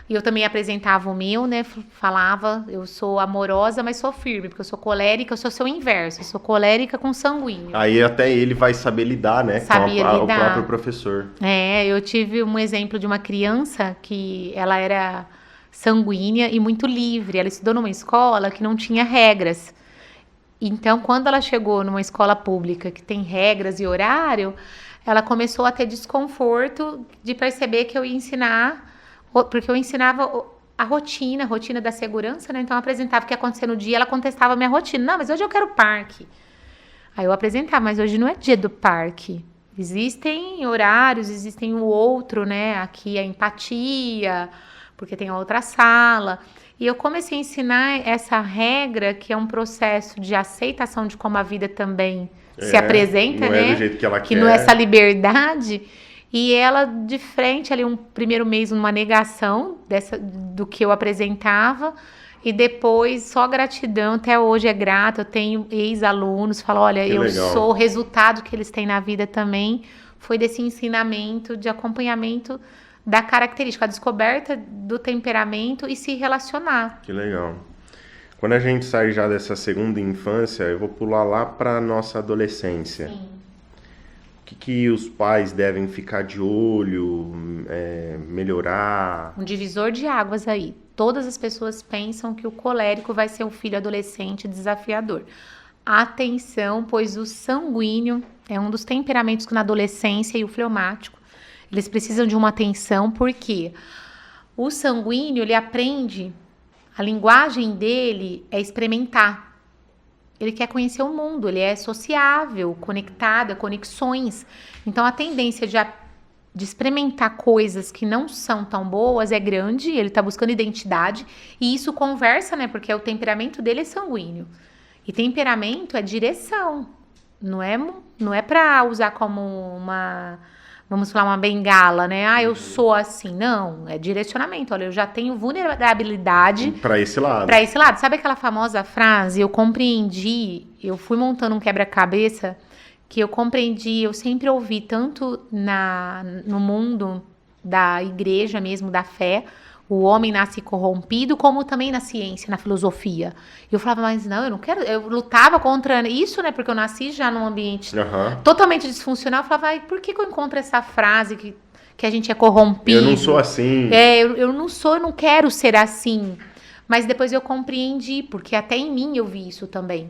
Speaker 2: E eu também apresentava o meu, né? Falava, eu sou amorosa, mas sou firme, porque eu sou colérica, eu sou seu inverso, eu sou colérica com sanguíneo.
Speaker 1: Aí até ele vai saber lidar, né?
Speaker 2: Sabia
Speaker 1: com
Speaker 2: lidar.
Speaker 1: O próprio professor.
Speaker 2: Eu tive um exemplo de uma criança que ela era sanguínea e muito livre. Ela estudou numa escola que não tinha regras. Então, quando ela chegou numa escola pública que tem regras e horário, ela começou a ter desconforto de perceber que eu ia ensinar, porque eu ensinava a rotina da segurança, né? Então, eu apresentava o que ia acontecer no dia, ela contestava a minha rotina. Não, mas hoje eu quero parque. Aí eu apresentava, mas hoje não é dia do parque. Existem horários, existem o outro, né? Aqui a empatia, porque tem a outra sala. E eu comecei a ensinar essa regra, que é um processo de aceitação de como a vida também se apresenta,
Speaker 1: não
Speaker 2: né?
Speaker 1: É do jeito que ela
Speaker 2: que
Speaker 1: quer.
Speaker 2: não é essa liberdade. E ela, de frente, ali, um primeiro mês, uma negação do que eu apresentava. E depois, só gratidão. Até hoje é grata. Eu tenho ex-alunos, falo, olha,
Speaker 1: Que
Speaker 2: eu
Speaker 1: legal.
Speaker 2: sou o resultado que eles têm na vida também. Foi desse ensinamento, de acompanhamento da característica, a descoberta do temperamento e se relacionar.
Speaker 1: Que legal. Quando a gente sai já dessa segunda infância, eu vou pular lá para nossa adolescência.
Speaker 2: Sim.
Speaker 1: O que os pais devem ficar de olho, melhorar?
Speaker 2: Um divisor de águas aí. Todas as pessoas pensam que o colérico vai ser um filho adolescente desafiador. Atenção, pois o sanguíneo é um dos temperamentos que na adolescência e o fleumático, eles precisam de uma atenção, porque o sanguíneo, ele aprende, a linguagem dele é experimentar. Ele quer conhecer o mundo, ele é sociável, conectado, é conexões. Então, a tendência de experimentar coisas que não são tão boas é grande, ele tá buscando identidade, e isso conversa, né? Porque o temperamento dele é sanguíneo. E temperamento é direção, não é para usar como vamos falar, uma bengala, né? Ah, eu sou assim. Não, é direcionamento. Olha, eu já tenho vulnerabilidade
Speaker 1: Para esse lado.
Speaker 2: para esse lado. Sabe aquela famosa frase? Eu compreendi, eu fui montando um quebra-cabeça que eu compreendi, eu sempre ouvi tanto no mundo da igreja mesmo, da fé, o homem nasce corrompido, como também na ciência, na filosofia. E eu falava, mas não, eu não quero... Eu lutava contra isso, né? Porque eu nasci já num ambiente totalmente disfuncional. Eu falava, ai, por que eu encontro essa frase que a gente é corrompido?
Speaker 1: Eu não sou assim.
Speaker 2: Eu não sou, eu não quero ser assim. Mas depois eu compreendi, porque até em mim eu vi isso também.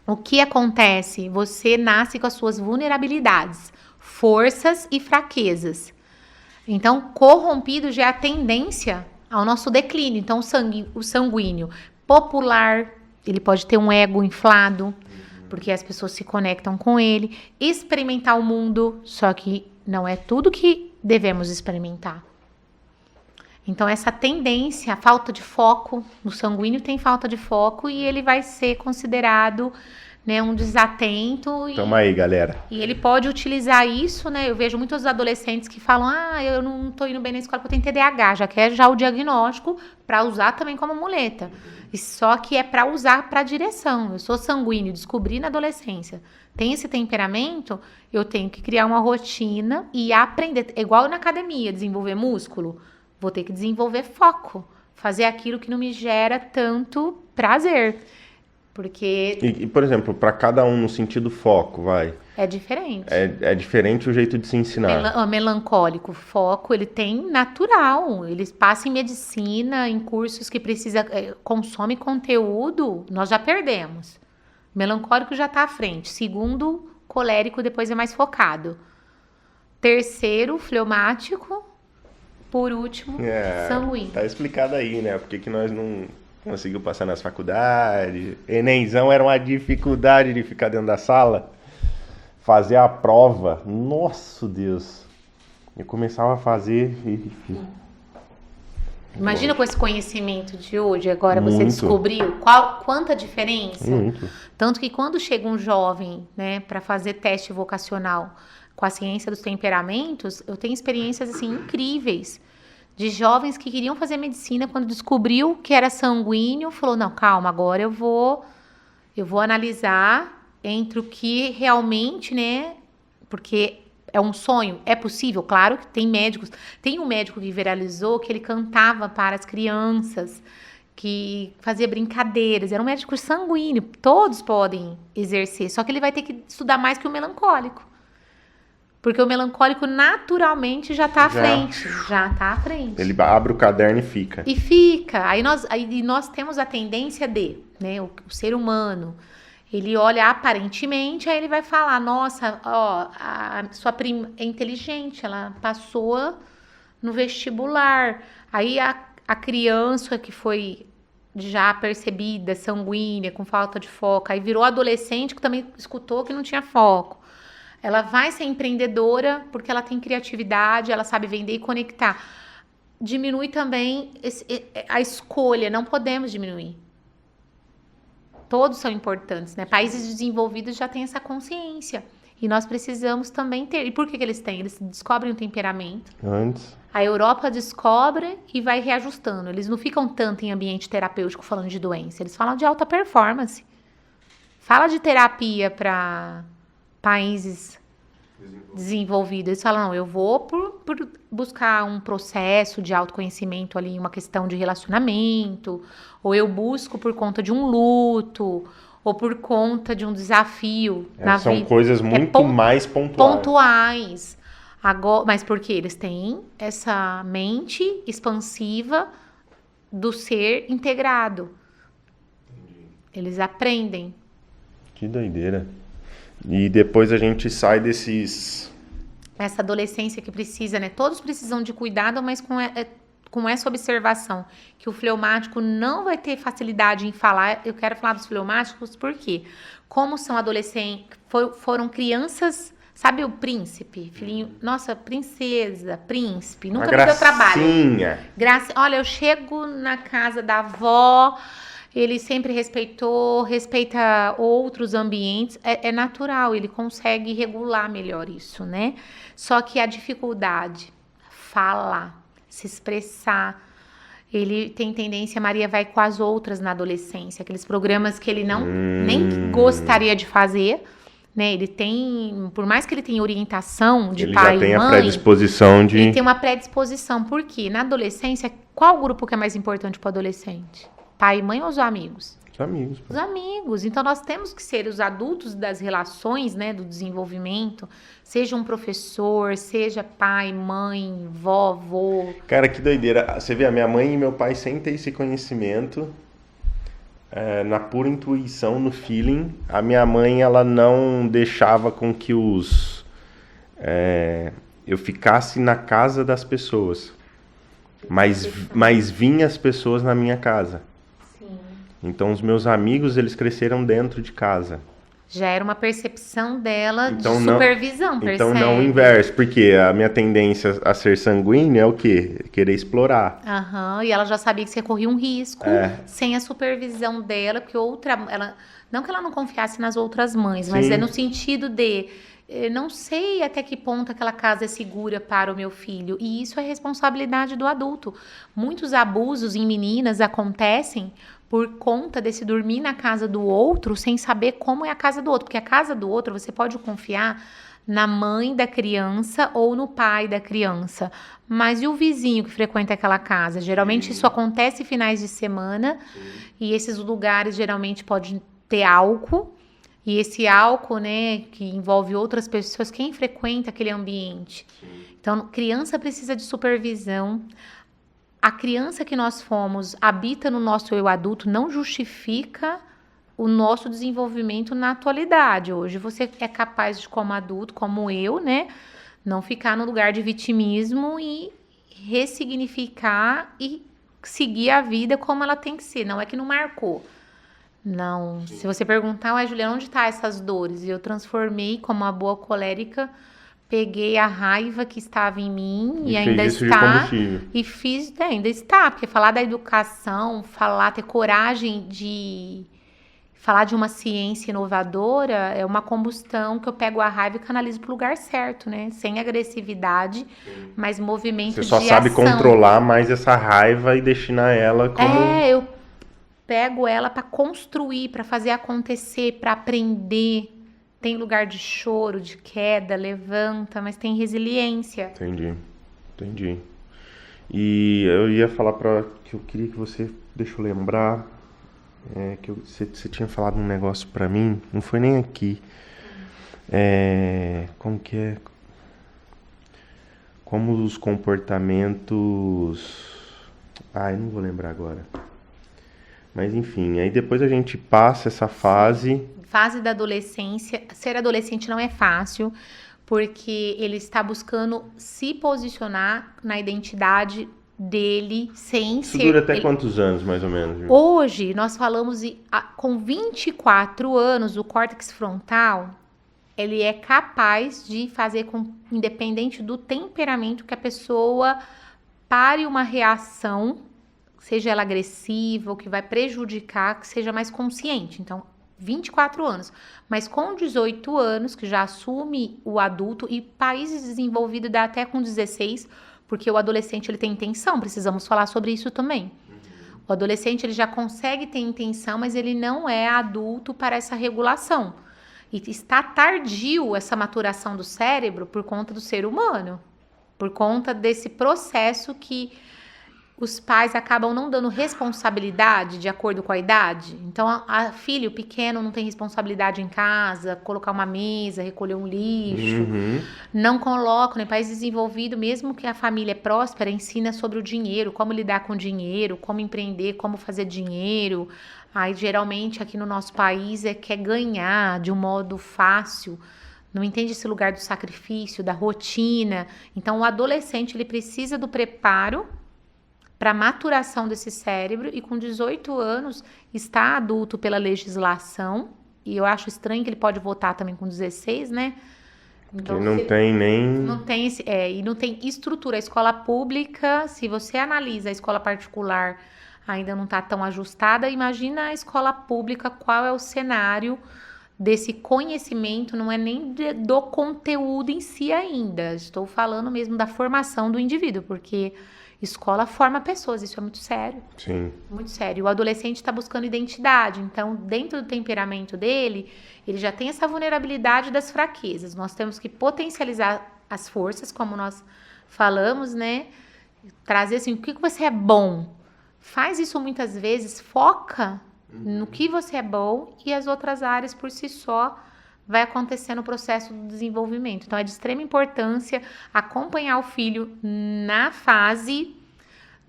Speaker 2: O que acontece? Você nasce com as suas vulnerabilidades, forças e fraquezas. Então, corrompido já é a tendência ao nosso declínio. Então, o sanguíneo popular, ele pode ter um ego inflado, porque as pessoas se conectam com ele. Experimentar o mundo, só que não é tudo que devemos experimentar. Então, essa tendência, a falta de foco, no sanguíneo tem falta de foco e ele vai ser considerado, né, um desatento.
Speaker 1: Toma aí, galera.
Speaker 2: E ele pode utilizar isso, né? Eu vejo muitos adolescentes que falam, eu não tô indo bem na escola porque eu tenho TDAH, já quer já o diagnóstico para usar também como muleta. E só que é para usar para direção. Eu sou sanguíneo, descobri na adolescência. Tem esse temperamento, eu tenho que criar uma rotina e aprender. Igual na academia, desenvolver músculo, vou ter que desenvolver foco. Fazer aquilo que não me gera tanto prazer. Porque...
Speaker 1: E, por exemplo, para cada um no sentido foco, vai.
Speaker 2: É diferente.
Speaker 1: É diferente o jeito de se ensinar.
Speaker 2: Melancólico, foco, ele tem natural. Eles passam em medicina, em cursos que consome conteúdo, nós já perdemos. Melancólico já está à frente. Segundo, colérico, depois é mais focado. Terceiro, fleumático. Por último, sanguíneo.
Speaker 1: Tá explicado aí, né? Por que nós não conseguiu passar nas faculdades. Enemzão era uma dificuldade de ficar dentro da sala. Fazer a prova. Nossa, Deus. Eu começava a fazer e...
Speaker 2: Imagina com esse conhecimento de hoje, agora
Speaker 1: Muito.
Speaker 2: Você descobriu quanta diferença.
Speaker 1: Muito.
Speaker 2: Tanto que quando chega um jovem, né, para fazer teste vocacional com a ciência dos temperamentos, eu tenho experiências assim incríveis de jovens que queriam fazer medicina, quando descobriu que era sanguíneo, falou, não, calma, agora eu vou analisar entre o que realmente, né, porque é um sonho, é possível, claro que tem médicos, tem um médico que viralizou, que ele cantava para as crianças, que fazia brincadeiras, era um médico sanguíneo, todos podem exercer, só que ele vai ter que estudar mais que o melancólico. Porque o melancólico naturalmente já está à frente. Já está à frente.
Speaker 1: Ele abre o caderno e fica.
Speaker 2: E fica. Aí nós temos a tendência de, né, o ser humano, Ele olha aparentemente, aí ele vai falar, nossa, ó, a sua prima é inteligente, ela passou no vestibular. Aí a criança que foi já percebida, sanguínea, com falta de foco, aí virou adolescente que também escutou que não tinha foco. Ela vai ser empreendedora porque ela tem criatividade, ela sabe vender e conectar. Diminui também a escolha, não podemos diminuir. Todos são importantes, né? Países desenvolvidos já têm essa consciência. E nós precisamos também ter. E por que eles têm? Eles descobrem o temperamento.
Speaker 1: Antes.
Speaker 2: A Europa descobre e vai reajustando. Eles não ficam tanto em ambiente terapêutico falando de doença. Eles falam de alta performance. Fala de terapia para países desenvolvidos. Eles falam, não, eu vou por buscar um processo de autoconhecimento ali, uma questão de relacionamento, ou eu busco por conta de um luto, ou por conta de um desafio na
Speaker 1: São
Speaker 2: vida.
Speaker 1: coisas muito mais
Speaker 2: pontuais. Agora, mas porque eles têm essa mente expansiva do ser integrado.
Speaker 1: Entendi.
Speaker 2: Eles aprendem.
Speaker 1: Que doideira. E depois a gente sai desses...
Speaker 2: Essa adolescência que precisa, né? Todos precisam de cuidado, mas com essa observação, que o fleumático não vai ter facilidade em falar. Eu quero falar dos fleumáticos porque, como são adolescentes, foram crianças, sabe o príncipe? Filhinho, nossa, princesa, príncipe, nunca me deu trabalho. Olha, eu chego na casa da avó... Ele sempre respeita outros ambientes, é natural, ele consegue regular melhor isso, né? Só que a dificuldade, falar, se expressar, ele tem tendência, Maria vai com as outras na adolescência, aqueles programas que ele nem gostaria de fazer, né? Ele tem, por mais que ele tenha orientação de pai e mãe... Ele já tem a
Speaker 1: predisposição de...
Speaker 2: Ele tem uma predisposição, por quê? Na adolescência, qual grupo que é mais importante para o adolescente? Pai e mãe ou os amigos?
Speaker 1: Os amigos.
Speaker 2: Os amigos. Então, nós temos que ser os adultos das relações, né, do desenvolvimento. Seja um professor, seja pai, mãe, vovô.
Speaker 1: Cara, que doideira. Você vê, a minha mãe e meu pai sem ter esse conhecimento, na pura intuição, no feeling. A minha mãe, ela não deixava com que eu ficasse na casa das pessoas. Mas vinha as pessoas na minha casa. Então, os meus amigos, eles cresceram dentro de casa.
Speaker 2: Já era uma percepção dela de supervisão, percebe?
Speaker 1: Então, não o inverso, porque a minha tendência a ser sanguínea é o quê? Querer explorar.
Speaker 2: E ela já sabia que você corria um risco sem a supervisão dela, porque não que ela não confiasse nas outras mães, mas é no sentido de... não sei até que ponto aquela casa é segura para o meu filho. E isso é responsabilidade do adulto. Muitos abusos em meninas acontecem por conta desse dormir na casa do outro sem saber como é a casa do outro. Porque a casa do outro você pode confiar na mãe da criança ou no pai da criança. Mas e o vizinho que frequenta aquela casa? Geralmente isso acontece finais de semana e esses lugares geralmente podem ter álcool. E esse álcool, né, que envolve outras pessoas, quem frequenta aquele ambiente? Então, criança precisa de supervisão. A criança que nós fomos habita no nosso eu adulto, não justifica o nosso desenvolvimento na atualidade. Hoje você é capaz de, como adulto, como eu, né, não ficar no lugar de vitimismo e ressignificar e seguir a vida como ela tem que ser. Não é que não marcou. Não, se você perguntar, ué, Juliana, onde tá essas dores? E eu transformei como uma boa colérica, peguei a raiva que estava em mim e ainda está, e fiz, ainda está, porque falar da educação, ter coragem de falar de uma ciência inovadora é uma combustão que eu pego a raiva e canalizo pro lugar certo, né? Sem agressividade, mas movimento de ação.
Speaker 1: Você só sabe controlar mais essa raiva e destinar ela como...
Speaker 2: eu pego ela para construir, para fazer acontecer, para aprender. Tem lugar de choro, de queda, levanta, mas tem resiliência.
Speaker 1: Entendi. E eu ia falar que eu queria que você, deixa eu lembrar, que você tinha falado um negócio para mim, não foi nem aqui. Como que é? Como os comportamentos... eu não vou lembrar agora. Mas enfim, aí depois a gente passa essa fase.
Speaker 2: Fase da adolescência. Ser adolescente não é fácil, porque ele está buscando se posicionar na identidade dele sem
Speaker 1: Isso
Speaker 2: ser...
Speaker 1: dura até quantos anos, mais ou menos? Ju?
Speaker 2: Hoje, nós falamos com 24 anos, o córtex frontal, ele é capaz de fazer independente do temperamento, que a pessoa pare uma reação, seja ela agressiva ou que vai prejudicar, que seja mais consciente. Então, 24 anos. Mas com 18 anos, que já assume o adulto, e países desenvolvidos dá até com 16, porque o adolescente ele tem intenção, precisamos falar sobre isso também. O adolescente ele já consegue ter intenção, mas ele não é adulto para essa regulação. E está tardio essa maturação do cérebro por conta do ser humano, por conta desse processo que os pais acabam não dando responsabilidade de acordo com a idade. Então, a filho pequeno não tem responsabilidade em casa, colocar uma mesa, recolher um lixo. Não colocam, em país desenvolvido, mesmo que a família é próspera, ensina sobre o dinheiro, como lidar com dinheiro, como empreender, como fazer dinheiro. Aí, geralmente, aqui no nosso país, quer ganhar de um modo fácil. Não entende esse lugar do sacrifício, da rotina. Então, o adolescente, ele precisa do preparo para maturação desse cérebro, e com 18 anos está adulto pela legislação, e eu acho estranho que ele pode votar também com 16, né?
Speaker 1: Então, não tem nem...
Speaker 2: Não tem e não tem estrutura. A escola pública, se você analisa a escola particular, ainda não está tão ajustada, imagina a escola pública, qual é o cenário desse conhecimento, não é nem do conteúdo em si ainda, estou falando mesmo da formação do indivíduo, porque escola forma pessoas, isso é muito sério.
Speaker 1: Sim.
Speaker 2: Muito sério. O adolescente está buscando identidade, então, dentro do temperamento dele, ele já tem essa vulnerabilidade das fraquezas. Nós temos que potencializar as forças, como nós falamos, né? Trazer assim, o que você é bom. Faz isso muitas vezes, foca no que você é bom, e as outras áreas por si só vai acontecer no processo do desenvolvimento. Então, é de extrema importância acompanhar o filho na fase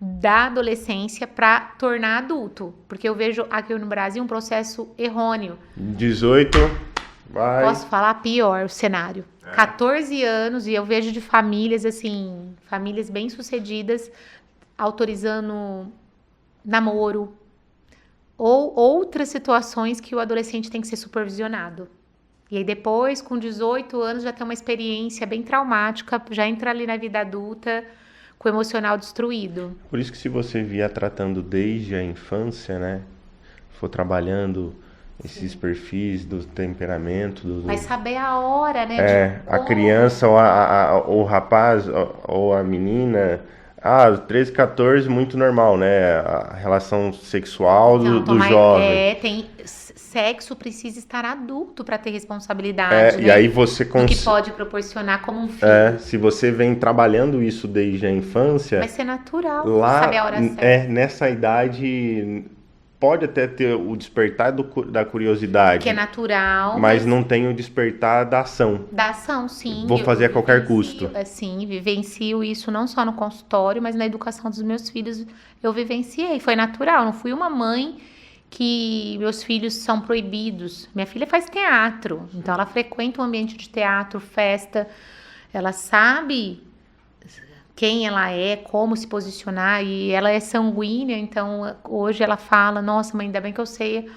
Speaker 2: da adolescência para tornar adulto. Porque eu vejo aqui no Brasil um processo errôneo.
Speaker 1: 18, vai...
Speaker 2: Posso falar pior o cenário. 14 anos, e eu vejo de famílias, assim, famílias bem-sucedidas, autorizando namoro, ou outras situações que o adolescente tem que ser supervisionado. E aí depois, com 18 anos, já tem uma experiência bem traumática, já entra ali na vida adulta com o emocional destruído.
Speaker 1: Por isso que se você vier tratando desde a infância, né, for trabalhando esses perfis do temperamento...
Speaker 2: Vai saber a hora, né?
Speaker 1: A criança, ou o rapaz, ou a menina... 13, 14, muito normal, né? A relação sexual do jovem.
Speaker 2: Sexo precisa estar adulto para ter responsabilidade, né?
Speaker 1: E aí você
Speaker 2: do que pode proporcionar como um filho.
Speaker 1: Se você vem trabalhando isso desde a infância...
Speaker 2: Vai ser natural,
Speaker 1: lá,
Speaker 2: saber a hora certa.
Speaker 1: Nessa idade... Pode até ter o despertar da curiosidade.
Speaker 2: Que é natural.
Speaker 1: Mas não tem o despertar da ação.
Speaker 2: Da ação, sim.
Speaker 1: Vou fazer a qualquer custo.
Speaker 2: Sim, vivencio isso não só no consultório, mas na educação dos meus filhos eu vivenciei. Foi natural, não fui uma mãe que meus filhos são proibidos. Minha filha faz teatro, então ela frequenta um ambiente de teatro, festa. Ela sabe quem ela é, como se posicionar, e ela é sanguínea, então hoje ela fala, nossa, mãe, ainda bem que eu sei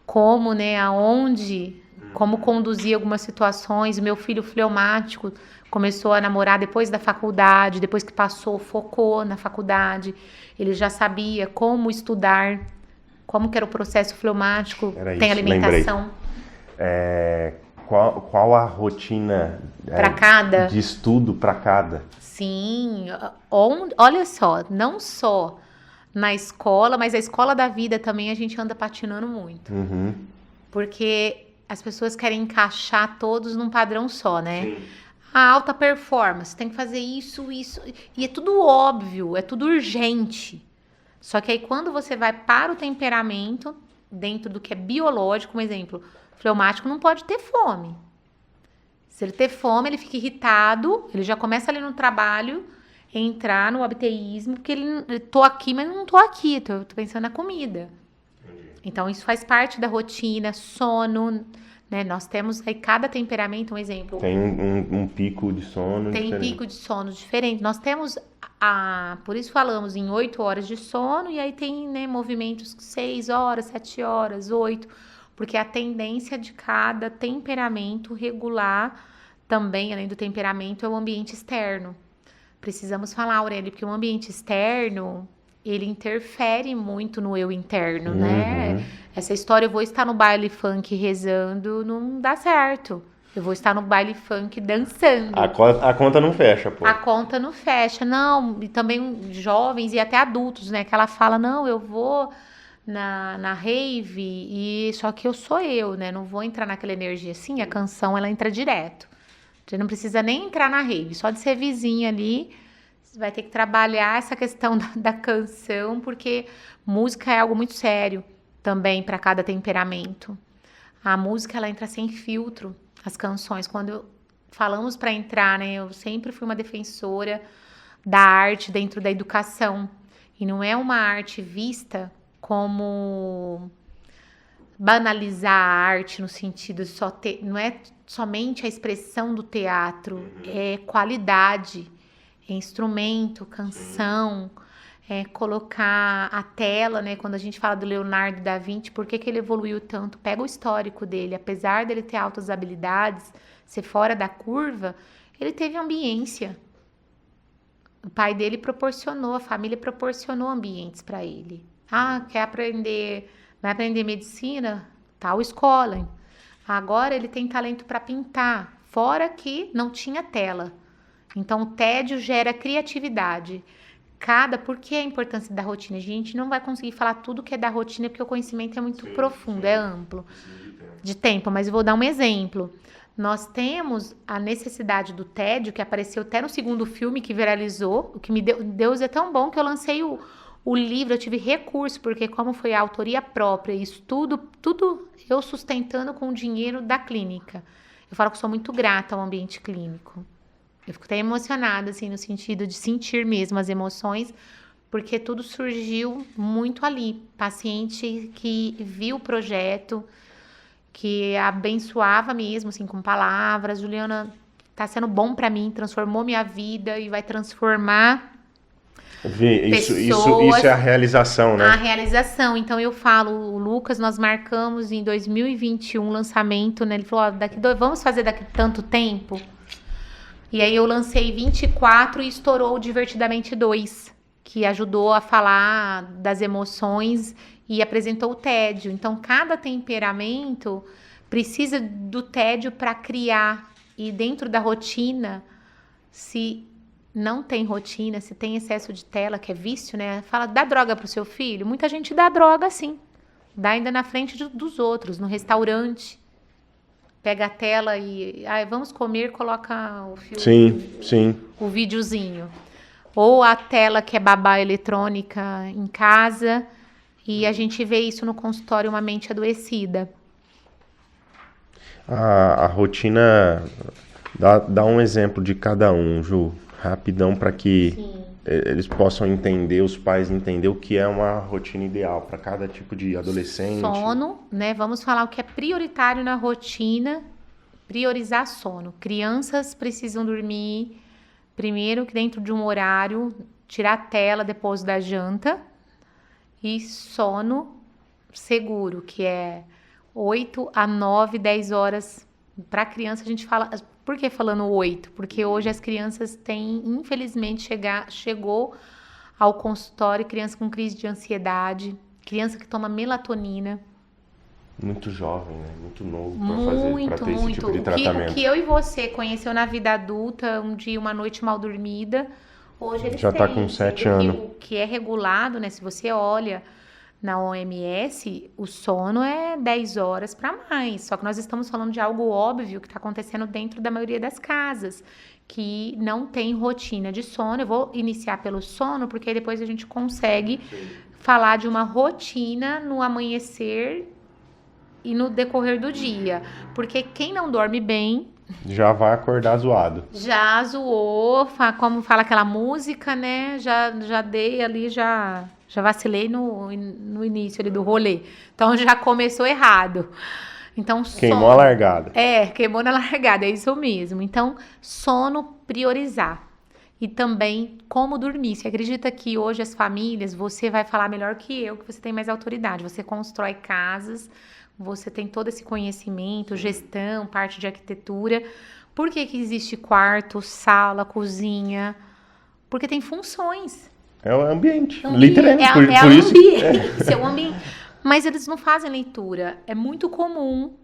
Speaker 2: como, né, aonde, como conduzir algumas situações. Meu filho fleumático começou a namorar depois da faculdade, depois que passou, focou na faculdade, ele já sabia como estudar, como que era o processo fleumático, tem alimentação.
Speaker 1: Qual a rotina de estudo para cada?
Speaker 2: Sim, olha só, não só na escola, mas a escola da vida também a gente anda patinando muito. Porque as pessoas querem encaixar todos num padrão só, né? Sim. A alta performance, tem que fazer isso, e é tudo óbvio, é tudo urgente. Só que aí quando você vai para o temperamento, dentro do que é biológico, um exemplo, fleumático não pode ter fome. Se ele ter fome, ele fica irritado, ele já começa ali no trabalho, entrar no abteísmo, porque tô aqui, mas não tô aqui, tô pensando na comida. Então, isso faz parte da rotina, sono, né? Nós temos aí cada temperamento, um exemplo.
Speaker 1: Tem um pico de sono
Speaker 2: Tem
Speaker 1: diferente.
Speaker 2: pico de sono diferente. Nós temos, por isso falamos em 8 horas de sono, e aí tem, né, movimentos 6 horas, 7 horas, 8, porque a tendência de cada temperamento regular também, além do temperamento, é o ambiente externo. Precisamos falar, Aurélio, porque o ambiente externo, ele interfere muito no eu interno, né? Essa história, eu vou estar no baile funk rezando, não dá certo. Eu vou estar no baile funk dançando.
Speaker 1: A conta não fecha, pô.
Speaker 2: A conta não fecha. Não, e também jovens e até adultos, né? Que ela fala, não, eu vou na rave, e só que eu sou eu, né? Não vou entrar naquela energia. Sim, a canção, ela entra direto. Você não precisa nem entrar na rave, só de ser vizinha ali, você vai ter que trabalhar essa questão da canção, porque música é algo muito sério também para cada temperamento. A música, ela entra sem filtro, as canções. Quando falamos para entrar, né, eu sempre fui uma defensora da arte dentro da educação. E não é uma arte vista como banalizar a arte no sentido de só ter, não é somente a expressão do teatro, é qualidade, é instrumento, canção, é colocar a tela, né? Quando a gente fala do Leonardo da Vinci, por que ele evoluiu tanto? Pega o histórico dele, apesar dele ter altas habilidades, ser fora da curva, ele teve ambiência. O pai dele proporcionou, a família proporcionou ambientes para ele. Quer aprender, vai aprender medicina? Tal escola. Agora ele tem talento para pintar, fora que não tinha tela. Então o tédio gera criatividade. Por que a importância da rotina? A gente não vai conseguir falar tudo que é da rotina, porque o conhecimento é muito profundo, é amplo, de tempo, mas eu vou dar um exemplo. Nós temos a necessidade do tédio, que apareceu até no segundo filme que viralizou, o que me deu, Deus é tão bom que eu lancei o livro, eu tive recurso, porque como foi a autoria própria, isso tudo eu sustentando com o dinheiro da clínica. Eu falo que sou muito grata ao ambiente clínico. Eu fico até emocionada, assim, no sentido de sentir mesmo as emoções, porque tudo surgiu muito ali. Paciente que viu o projeto, que abençoava mesmo, assim, com palavras. Juliana, tá sendo bom para mim, transformou minha vida e vai transformar
Speaker 1: isso é a realização, né?
Speaker 2: A realização. Então eu falo, o Lucas, nós marcamos em 2021 o lançamento, né? Ele falou, vamos fazer daqui tanto tempo? E aí eu lancei 24 e estourou o Divertidamente 2, que ajudou a falar das emoções e apresentou o tédio. Então cada temperamento precisa do tédio para criar. E dentro da rotina, se não tem rotina, se tem excesso de tela, que é vício, né? Fala, dá droga pro seu filho. Muita gente dá droga, sim. Dá ainda na frente dos outros, no restaurante. Pega a tela e... vamos comer, coloca o filme.
Speaker 1: Sim.
Speaker 2: O videozinho. Ou a tela que é babá eletrônica em casa. E a gente vê isso no consultório, uma mente adoecida.
Speaker 1: A rotina... Dá um exemplo de cada um, Ju. Rapidão, para que eles possam entender, os pais entender o que é uma rotina ideal para cada tipo de adolescente.
Speaker 2: Sono, né? Vamos falar o que é prioritário na rotina, priorizar sono. Crianças precisam dormir primeiro que dentro de um horário, tirar a tela depois da janta, e sono seguro, que é 8 a 9, 10 horas. Para criança a gente fala... Por que falando 8? Porque hoje as crianças têm, infelizmente, chegou ao consultório criança com crise de ansiedade, criança que toma melatonina.
Speaker 1: Muito jovem, né? Muito novo para ter esse tipo de tratamento.
Speaker 2: O que eu e você conheceu na vida adulta, um dia, uma noite mal dormida, hoje eles
Speaker 1: já está com 7 anos.
Speaker 2: O que é regulado, né? Se você olha na OMS, o sono é 10 horas para mais. Só que nós estamos falando de algo óbvio que está acontecendo dentro da maioria das casas, que não tem rotina de sono. Eu vou iniciar pelo sono, porque aí depois a gente consegue falar de uma rotina no amanhecer e no decorrer do dia. Porque quem não dorme bem...
Speaker 1: já vai acordar zoado.
Speaker 2: Já zoou, como fala aquela música, né? Já dei ali, já Já vacilei no início ali do rolê. Então já começou errado. Então,
Speaker 1: queimou a largada.
Speaker 2: Queimou na largada, é isso mesmo. Então, sono priorizar. E também como dormir. Você acredita que hoje as famílias, você vai falar melhor que eu, que você tem mais autoridade. Você constrói casas, você tem todo esse conhecimento, gestão, parte de arquitetura. Por que existe quarto, sala, cozinha? Porque tem funções.
Speaker 1: É o ambiente, literalmente.
Speaker 2: Por isso, ambiente, é o ambiente. Mas eles não fazem leitura. É muito comum.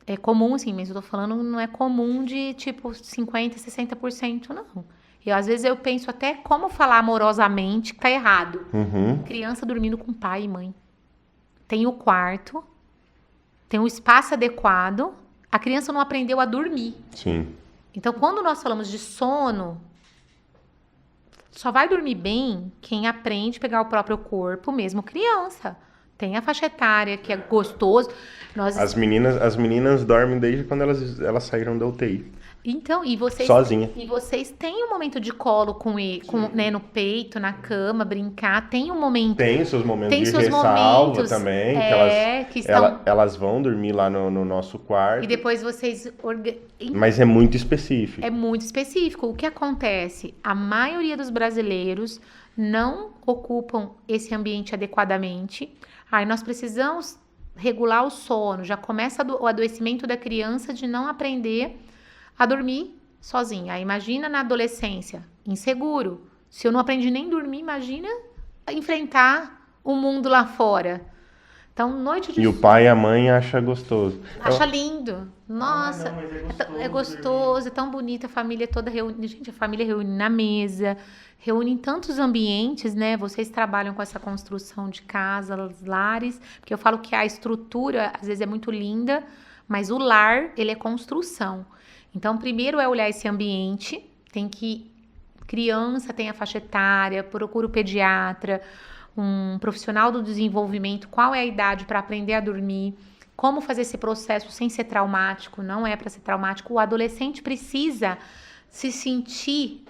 Speaker 2: É comum, sim, mas eu tô falando, não é comum de tipo 50%, 60%, não. E às vezes eu penso até como falar amorosamente que tá errado. Criança dormindo com pai e mãe. Tem o quarto, tem o espaço adequado, a criança não aprendeu a dormir.
Speaker 1: Sim.
Speaker 2: Então, quando nós falamos de sono, só vai dormir bem quem aprende a pegar o próprio corpo, mesmo criança. Tem a faixa etária, que é gostoso.
Speaker 1: As meninas dormem desde quando elas saíram da UTI.
Speaker 2: Então, e vocês...
Speaker 1: Sozinha.
Speaker 2: E vocês têm um momento de colo com né, no peito, na cama, brincar. Tem um momento...
Speaker 1: Tem seus momentos de ressalva também. Elas vão dormir lá no nosso quarto.
Speaker 2: E depois vocês...
Speaker 1: Mas é muito específico.
Speaker 2: É muito específico. O que acontece? A maioria dos brasileiros não ocupam esse ambiente adequadamente. Aí nós precisamos regular o sono. Já começa o adoecimento da criança de não aprender a dormir sozinha. Aí imagina na adolescência, inseguro. Se eu não aprendi nem dormir, imagina enfrentar o mundo lá fora. Então, noite de...
Speaker 1: E o pai e a mãe acham gostoso.
Speaker 2: Acha lindo. Nossa,
Speaker 1: não,
Speaker 2: é gostoso, é tão bonita a família toda reunida. Gente, a família reúne na mesa, reúne em tantos ambientes, né? Vocês trabalham com essa construção de casas, lares, porque eu falo que a estrutura, às vezes, é muito linda, mas o lar, ele é construção. Então, primeiro é olhar esse ambiente, criança tem a faixa etária, procura o pediatra, um profissional do desenvolvimento, qual é a idade para aprender a dormir, como fazer esse processo sem ser traumático, não é para ser traumático. O adolescente precisa se sentir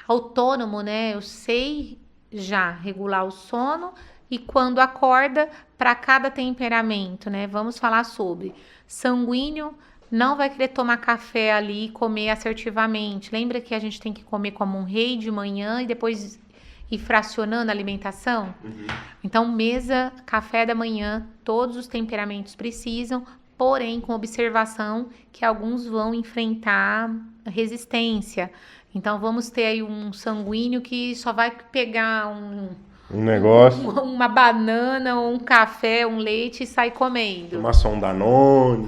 Speaker 2: autônomo, né? Eu sei já regular o sono e quando acorda, para cada temperamento, né? Vamos falar sobre sanguíneo. Não vai querer tomar café ali e comer assertivamente. Lembra que a gente tem que comer como um rei de manhã e depois ir fracionando a alimentação? Então, mesa, café da manhã, todos os temperamentos precisam, porém com observação que alguns vão enfrentar resistência. Então, vamos ter aí um sanguíneo que só vai pegar um negócio, uma banana ou um café, um leite e sai comendo.
Speaker 1: Uma Danone.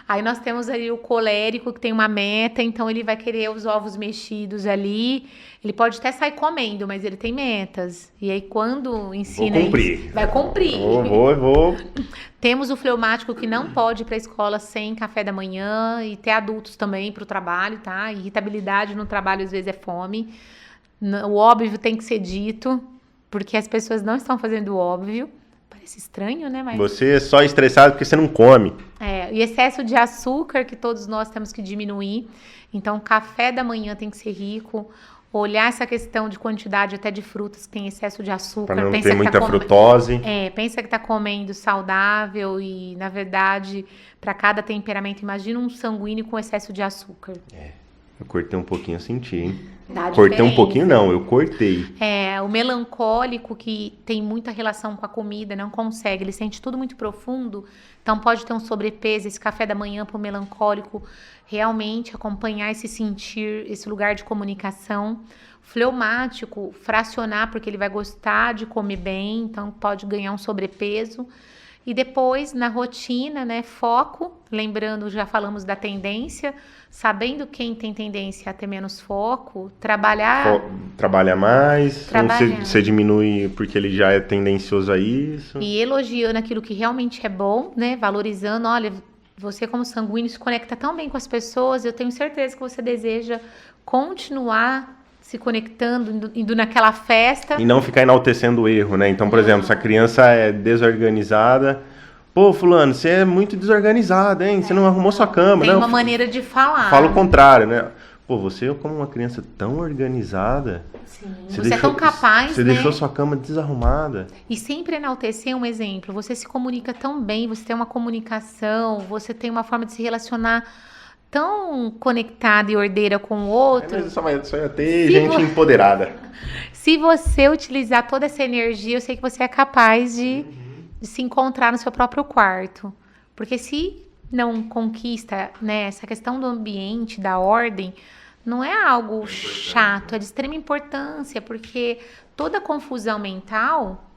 Speaker 2: Aí nós temos ali o colérico que tem uma meta, então ele vai querer os ovos mexidos ali. Ele pode até sair comendo, mas ele tem metas. E aí quando ensina isso, vai cumprir.
Speaker 1: Vou.
Speaker 2: Temos o fleumático que não pode ir para a escola sem café da manhã e ter adultos também para o trabalho, tá? Irritabilidade no trabalho às vezes é fome. O óbvio tem que ser dito, porque as pessoas não estão fazendo o óbvio. Parece estranho, né? Mas...
Speaker 1: Você é só estressado porque você não come.
Speaker 2: E excesso de açúcar que todos nós temos que diminuir. Então, café da manhã tem que ser rico. Olhar essa questão de quantidade até de frutas que tem excesso de açúcar.
Speaker 1: Para não ter muita frutose.
Speaker 2: Pensa que está comendo saudável e, na verdade, para cada temperamento, imagina um sanguíneo com excesso de açúcar.
Speaker 1: Eu cortei um pouquinho, eu senti, hein?
Speaker 2: Cortei
Speaker 1: um pouquinho, não, eu cortei.
Speaker 2: O melancólico, que tem muita relação com a comida, não consegue, ele sente tudo muito profundo, então pode ter um sobrepeso. Esse café da manhã para o melancólico realmente acompanhar esse sentir, esse lugar de comunicação. Fleumático, fracionar, porque ele vai gostar de comer bem, então pode ganhar um sobrepeso. E depois, na rotina, né, foco, lembrando, já falamos da tendência, sabendo quem tem tendência a ter menos foco, trabalhar
Speaker 1: mais, você diminui porque ele já é tendencioso a isso.
Speaker 2: E elogiando aquilo que realmente é bom, né, valorizando, olha, você como sanguíneo se conecta tão bem com as pessoas, eu tenho certeza que você deseja continuar se conectando, indo naquela festa.
Speaker 1: E não ficar enaltecendo o erro, né? Então, por exemplo, se a criança é desorganizada, pô, fulano, você é muito desorganizado, hein? Você não arrumou sua cama, né?
Speaker 2: Tem uma maneira de falar.
Speaker 1: Fala o contrário, né? Pô, você como uma criança tão organizada...
Speaker 2: Sim, você é tão capaz,
Speaker 1: Você deixou sua cama desarrumada.
Speaker 2: E sempre enaltecer um exemplo. Você se comunica tão bem, você tem uma comunicação, você tem uma forma de se relacionar tão conectada e ordeira com o outro.
Speaker 1: Mas só ia ter gente empoderada.
Speaker 2: Se você utilizar toda essa energia, eu sei que você é capaz de se encontrar no seu próprio quarto. Porque se não conquista, né, essa questão do ambiente, da ordem, não é algo chato, é de extrema importância, porque toda confusão mental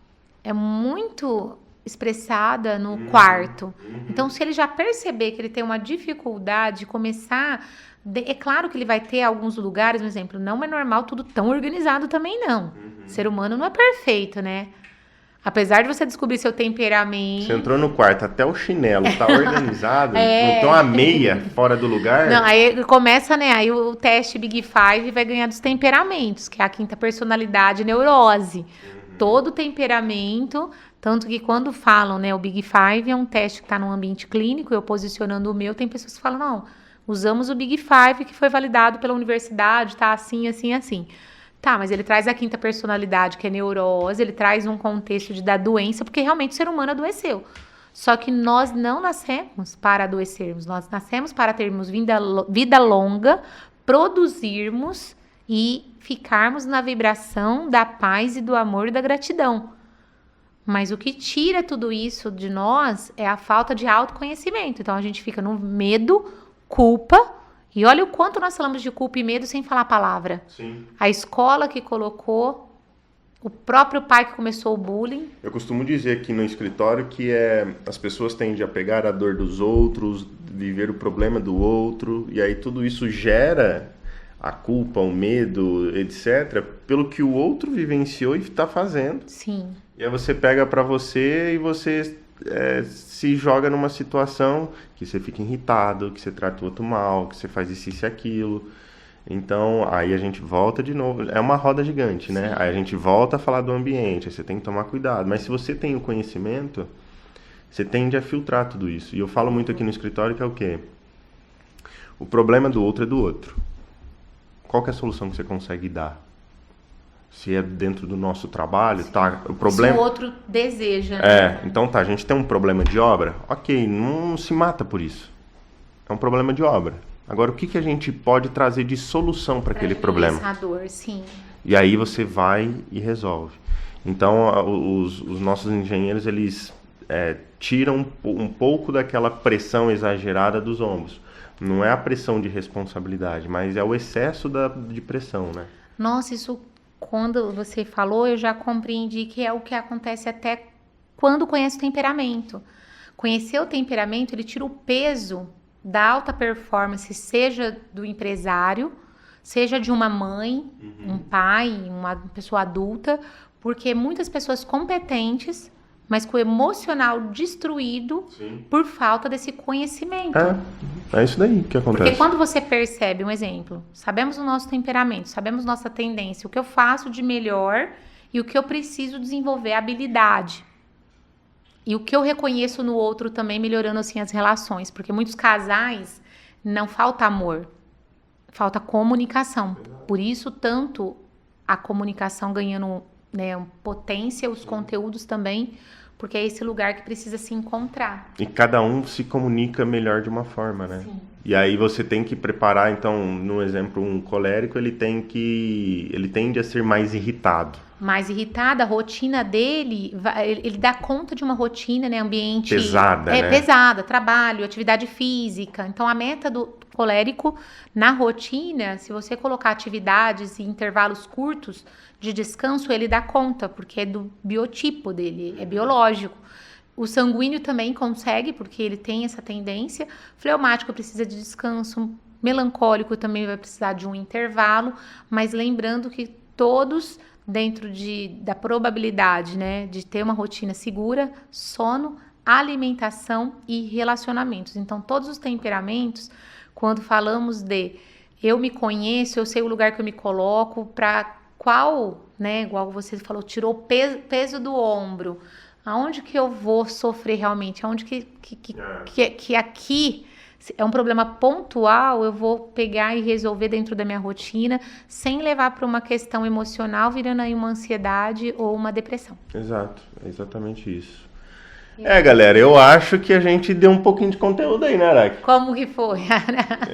Speaker 2: é muito expressada no quarto. Então, se ele já perceber que ele tem uma dificuldade de começar... É claro que ele vai ter alguns lugares, por exemplo, não é normal tudo tão organizado também, não. O ser humano não é perfeito, né? Apesar de você descobrir seu temperamento...
Speaker 1: Você entrou no quarto, até o chinelo tá organizado, não tem uma meia fora do lugar.
Speaker 2: Não, aí começa, né? Aí o teste Big Five vai ganhar dos temperamentos, que é a quinta personalidade, neurose. Todo temperamento, tanto que quando falam, né, o Big Five é um teste que está no ambiente clínico, eu posicionando o meu, tem pessoas que falam, não, usamos o Big Five que foi validado pela universidade, tá assim, assim, assim. Tá, mas ele traz a quinta personalidade, que é neurose, ele traz um contexto da doença, porque realmente o ser humano adoeceu. Só que nós não nascemos para adoecermos, nós nascemos para termos vida longa, produzirmos e ficarmos na vibração da paz e do amor e da gratidão. Mas o que tira tudo isso de nós é a falta de autoconhecimento. Então a gente fica no medo, culpa. E olha o quanto nós falamos de culpa e medo sem falar a palavra.
Speaker 1: Sim.
Speaker 2: A escola que colocou, o próprio pai que começou o bullying.
Speaker 1: Eu costumo dizer aqui no escritório que as pessoas tendem a pegar a dor dos outros, viver o problema do outro, e aí tudo isso gera a culpa, o medo, etc., pelo que o outro vivenciou e está fazendo.
Speaker 2: Sim.
Speaker 1: E aí você pega para você e você... se joga numa situação que você fica irritado, que você trata o outro mal, que você faz isso e aquilo. Então, aí a gente volta de novo. É uma roda gigante, né? Sim. Aí a gente volta a falar do ambiente, aí você tem que tomar cuidado. Mas se você tem o conhecimento, você tende a filtrar tudo isso. E eu falo muito aqui no escritório que é o quê? O problema do outro é do outro. Qual que é a solução que você consegue dar? Se é dentro do nosso trabalho, tá? O problema...
Speaker 2: Se o outro deseja, né?
Speaker 1: Então tá, a gente tem um problema de obra, ok, não se mata por isso. É um problema de obra. Agora, o que a gente pode trazer de solução para aquele problema?
Speaker 2: Dor, sim.
Speaker 1: E aí você vai e resolve. Então, os nossos engenheiros, eles tiram um pouco daquela pressão exagerada dos ombros. Não é a pressão de responsabilidade, mas é o excesso de pressão, né?
Speaker 2: Nossa, isso... Quando você falou, eu já compreendi que é o que acontece até quando conhece o temperamento. Conhecer o temperamento, ele tira o peso da alta performance, seja do empresário, seja de uma mãe, um pai, uma pessoa adulta, porque muitas pessoas competentes, mas com o emocional destruído. Sim. Por falta desse conhecimento.
Speaker 1: É isso daí que acontece.
Speaker 2: Porque quando você percebe, um exemplo, sabemos o nosso temperamento, sabemos nossa tendência, o que eu faço de melhor e o que eu preciso desenvolver, habilidade. E o que eu reconheço no outro também, melhorando assim as relações. Porque muitos casais, não falta amor, falta comunicação. Por isso, tanto a comunicação ganhando, né, potência, os conteúdos também, porque é esse lugar que precisa se encontrar.
Speaker 1: E cada um se comunica melhor de uma forma, né?
Speaker 2: Sim.
Speaker 1: E aí você tem que preparar, então, no exemplo, um colérico, ele tende a ser mais irritado.
Speaker 2: Mais irritado, a rotina dele, ele dá conta de uma rotina, né, ambiente...
Speaker 1: Pesada, né?
Speaker 2: Pesada, trabalho, atividade física. Então, a meta do colérico, na rotina, se você colocar atividades e intervalos curtos de descanso, ele dá conta, porque é do biotipo dele, é biológico. O sanguíneo também consegue, porque ele tem essa tendência. Fleumático precisa de descanso, melancólico também vai precisar de um intervalo, mas lembrando que todos... dentro da probabilidade, né, de ter uma rotina segura, sono, alimentação e relacionamentos. Então, todos os temperamentos, quando falamos de eu me conheço, eu sei o lugar que eu me coloco, para qual, né, igual você falou, tirou peso do ombro, aonde que eu vou sofrer realmente, aonde que aqui Se é um problema pontual, eu vou pegar e resolver dentro da minha rotina, sem levar para uma questão emocional, virando aí uma ansiedade ou uma depressão.
Speaker 1: Exato, é exatamente isso. Galera, eu acho que a gente deu um pouquinho de conteúdo aí, né, Araki?
Speaker 2: Como que foi?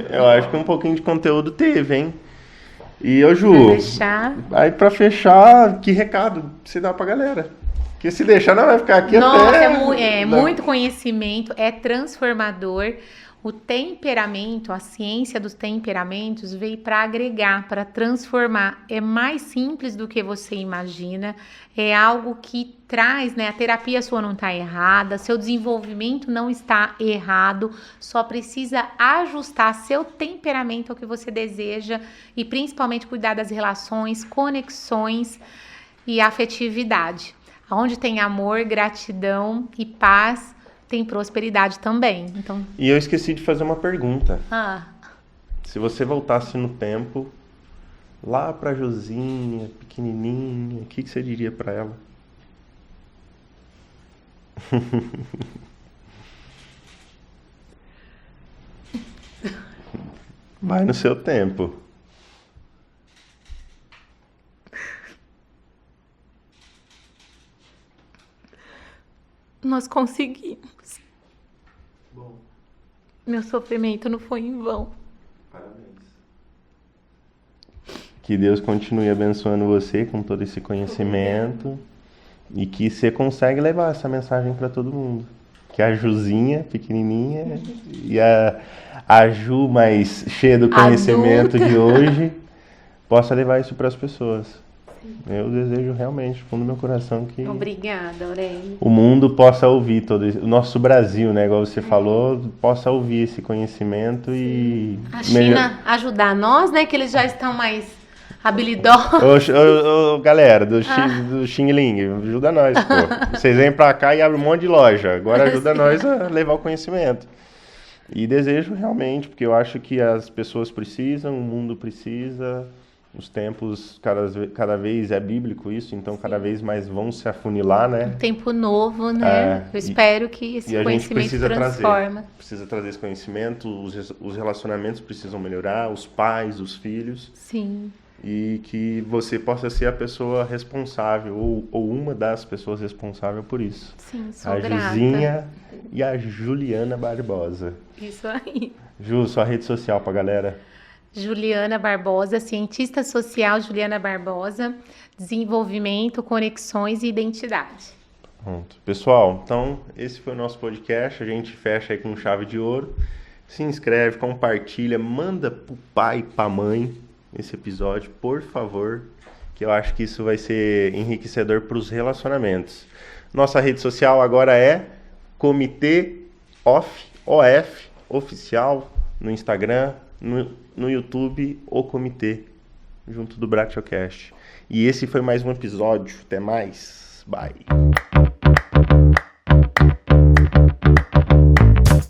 Speaker 1: Eu acho que um pouquinho de conteúdo teve, hein? E, ô Ju, pra fechar, que recado você dá pra galera? Porque se deixar, não vai ficar aqui
Speaker 2: até...
Speaker 1: Nossa,
Speaker 2: muito conhecimento, é transformador. O temperamento, a ciência dos temperamentos veio para agregar, para transformar. É mais simples do que você imagina. É algo que traz, né? A terapia sua não está errada, seu desenvolvimento não está errado, só precisa ajustar seu temperamento ao que você deseja e principalmente cuidar das relações, conexões e afetividade. Onde tem amor, gratidão e paz, tem prosperidade também. Então...
Speaker 1: E eu esqueci de fazer uma pergunta.
Speaker 2: Ah.
Speaker 1: Se você voltasse no tempo, lá pra Josinha, pequenininha, o que você diria pra ela? Vai no seu tempo.
Speaker 2: Nós conseguimos. Bom. Meu sofrimento não foi em vão.
Speaker 1: Parabéns. Que Deus continue abençoando você com todo esse conhecimento e que você consegue levar essa mensagem para todo mundo. Que a Juzinha, pequenininha, e a Ju mais cheia do conhecimento de hoje, possa levar isso para as pessoas. Eu desejo realmente, do fundo do meu coração, que
Speaker 2: obrigada, Aurélio.
Speaker 1: O mundo possa ouvir todo isso, o nosso Brasil, né, igual você falou, possa ouvir esse conhecimento. Sim. E
Speaker 2: a China ajudar nós, né, que eles já estão mais habilidosos.
Speaker 1: Galera do Xing Ling, ajuda nós, pô. Vocês vêm pra cá e abrem um monte de loja, agora ajuda nós a levar o conhecimento. E desejo realmente, porque eu acho que as pessoas precisam, o mundo precisa. Os tempos, cada vez é bíblico isso, então cada vez mais vão se afunilar, né?
Speaker 2: Um tempo novo, né? Eu espero que esse conhecimento transforme.
Speaker 1: Precisa trazer esse conhecimento, os relacionamentos precisam melhorar, os pais, os filhos.
Speaker 2: Sim.
Speaker 1: E que você possa ser a pessoa responsável, ou uma das pessoas responsáveis por isso.
Speaker 2: Sim, sou grata.
Speaker 1: A Juzinha e a Juliana Barbosa.
Speaker 2: Isso aí.
Speaker 1: Ju, sua rede social pra galera.
Speaker 2: Juliana Barbosa, cientista social Juliana Barbosa, desenvolvimento, conexões e identidade.
Speaker 1: Pronto. Pessoal, então esse foi o nosso podcast, a gente fecha aí com chave de ouro. Se inscreve, compartilha, manda pro pai e pra mãe esse episódio, por favor, que eu acho que isso vai ser enriquecedor para os relacionamentos. Nossa rede social agora é Comitê OF Oficial, no Instagram, no YouTube, o Comitê, junto do Bratiocast. E esse foi mais um episódio. Até mais. Bye.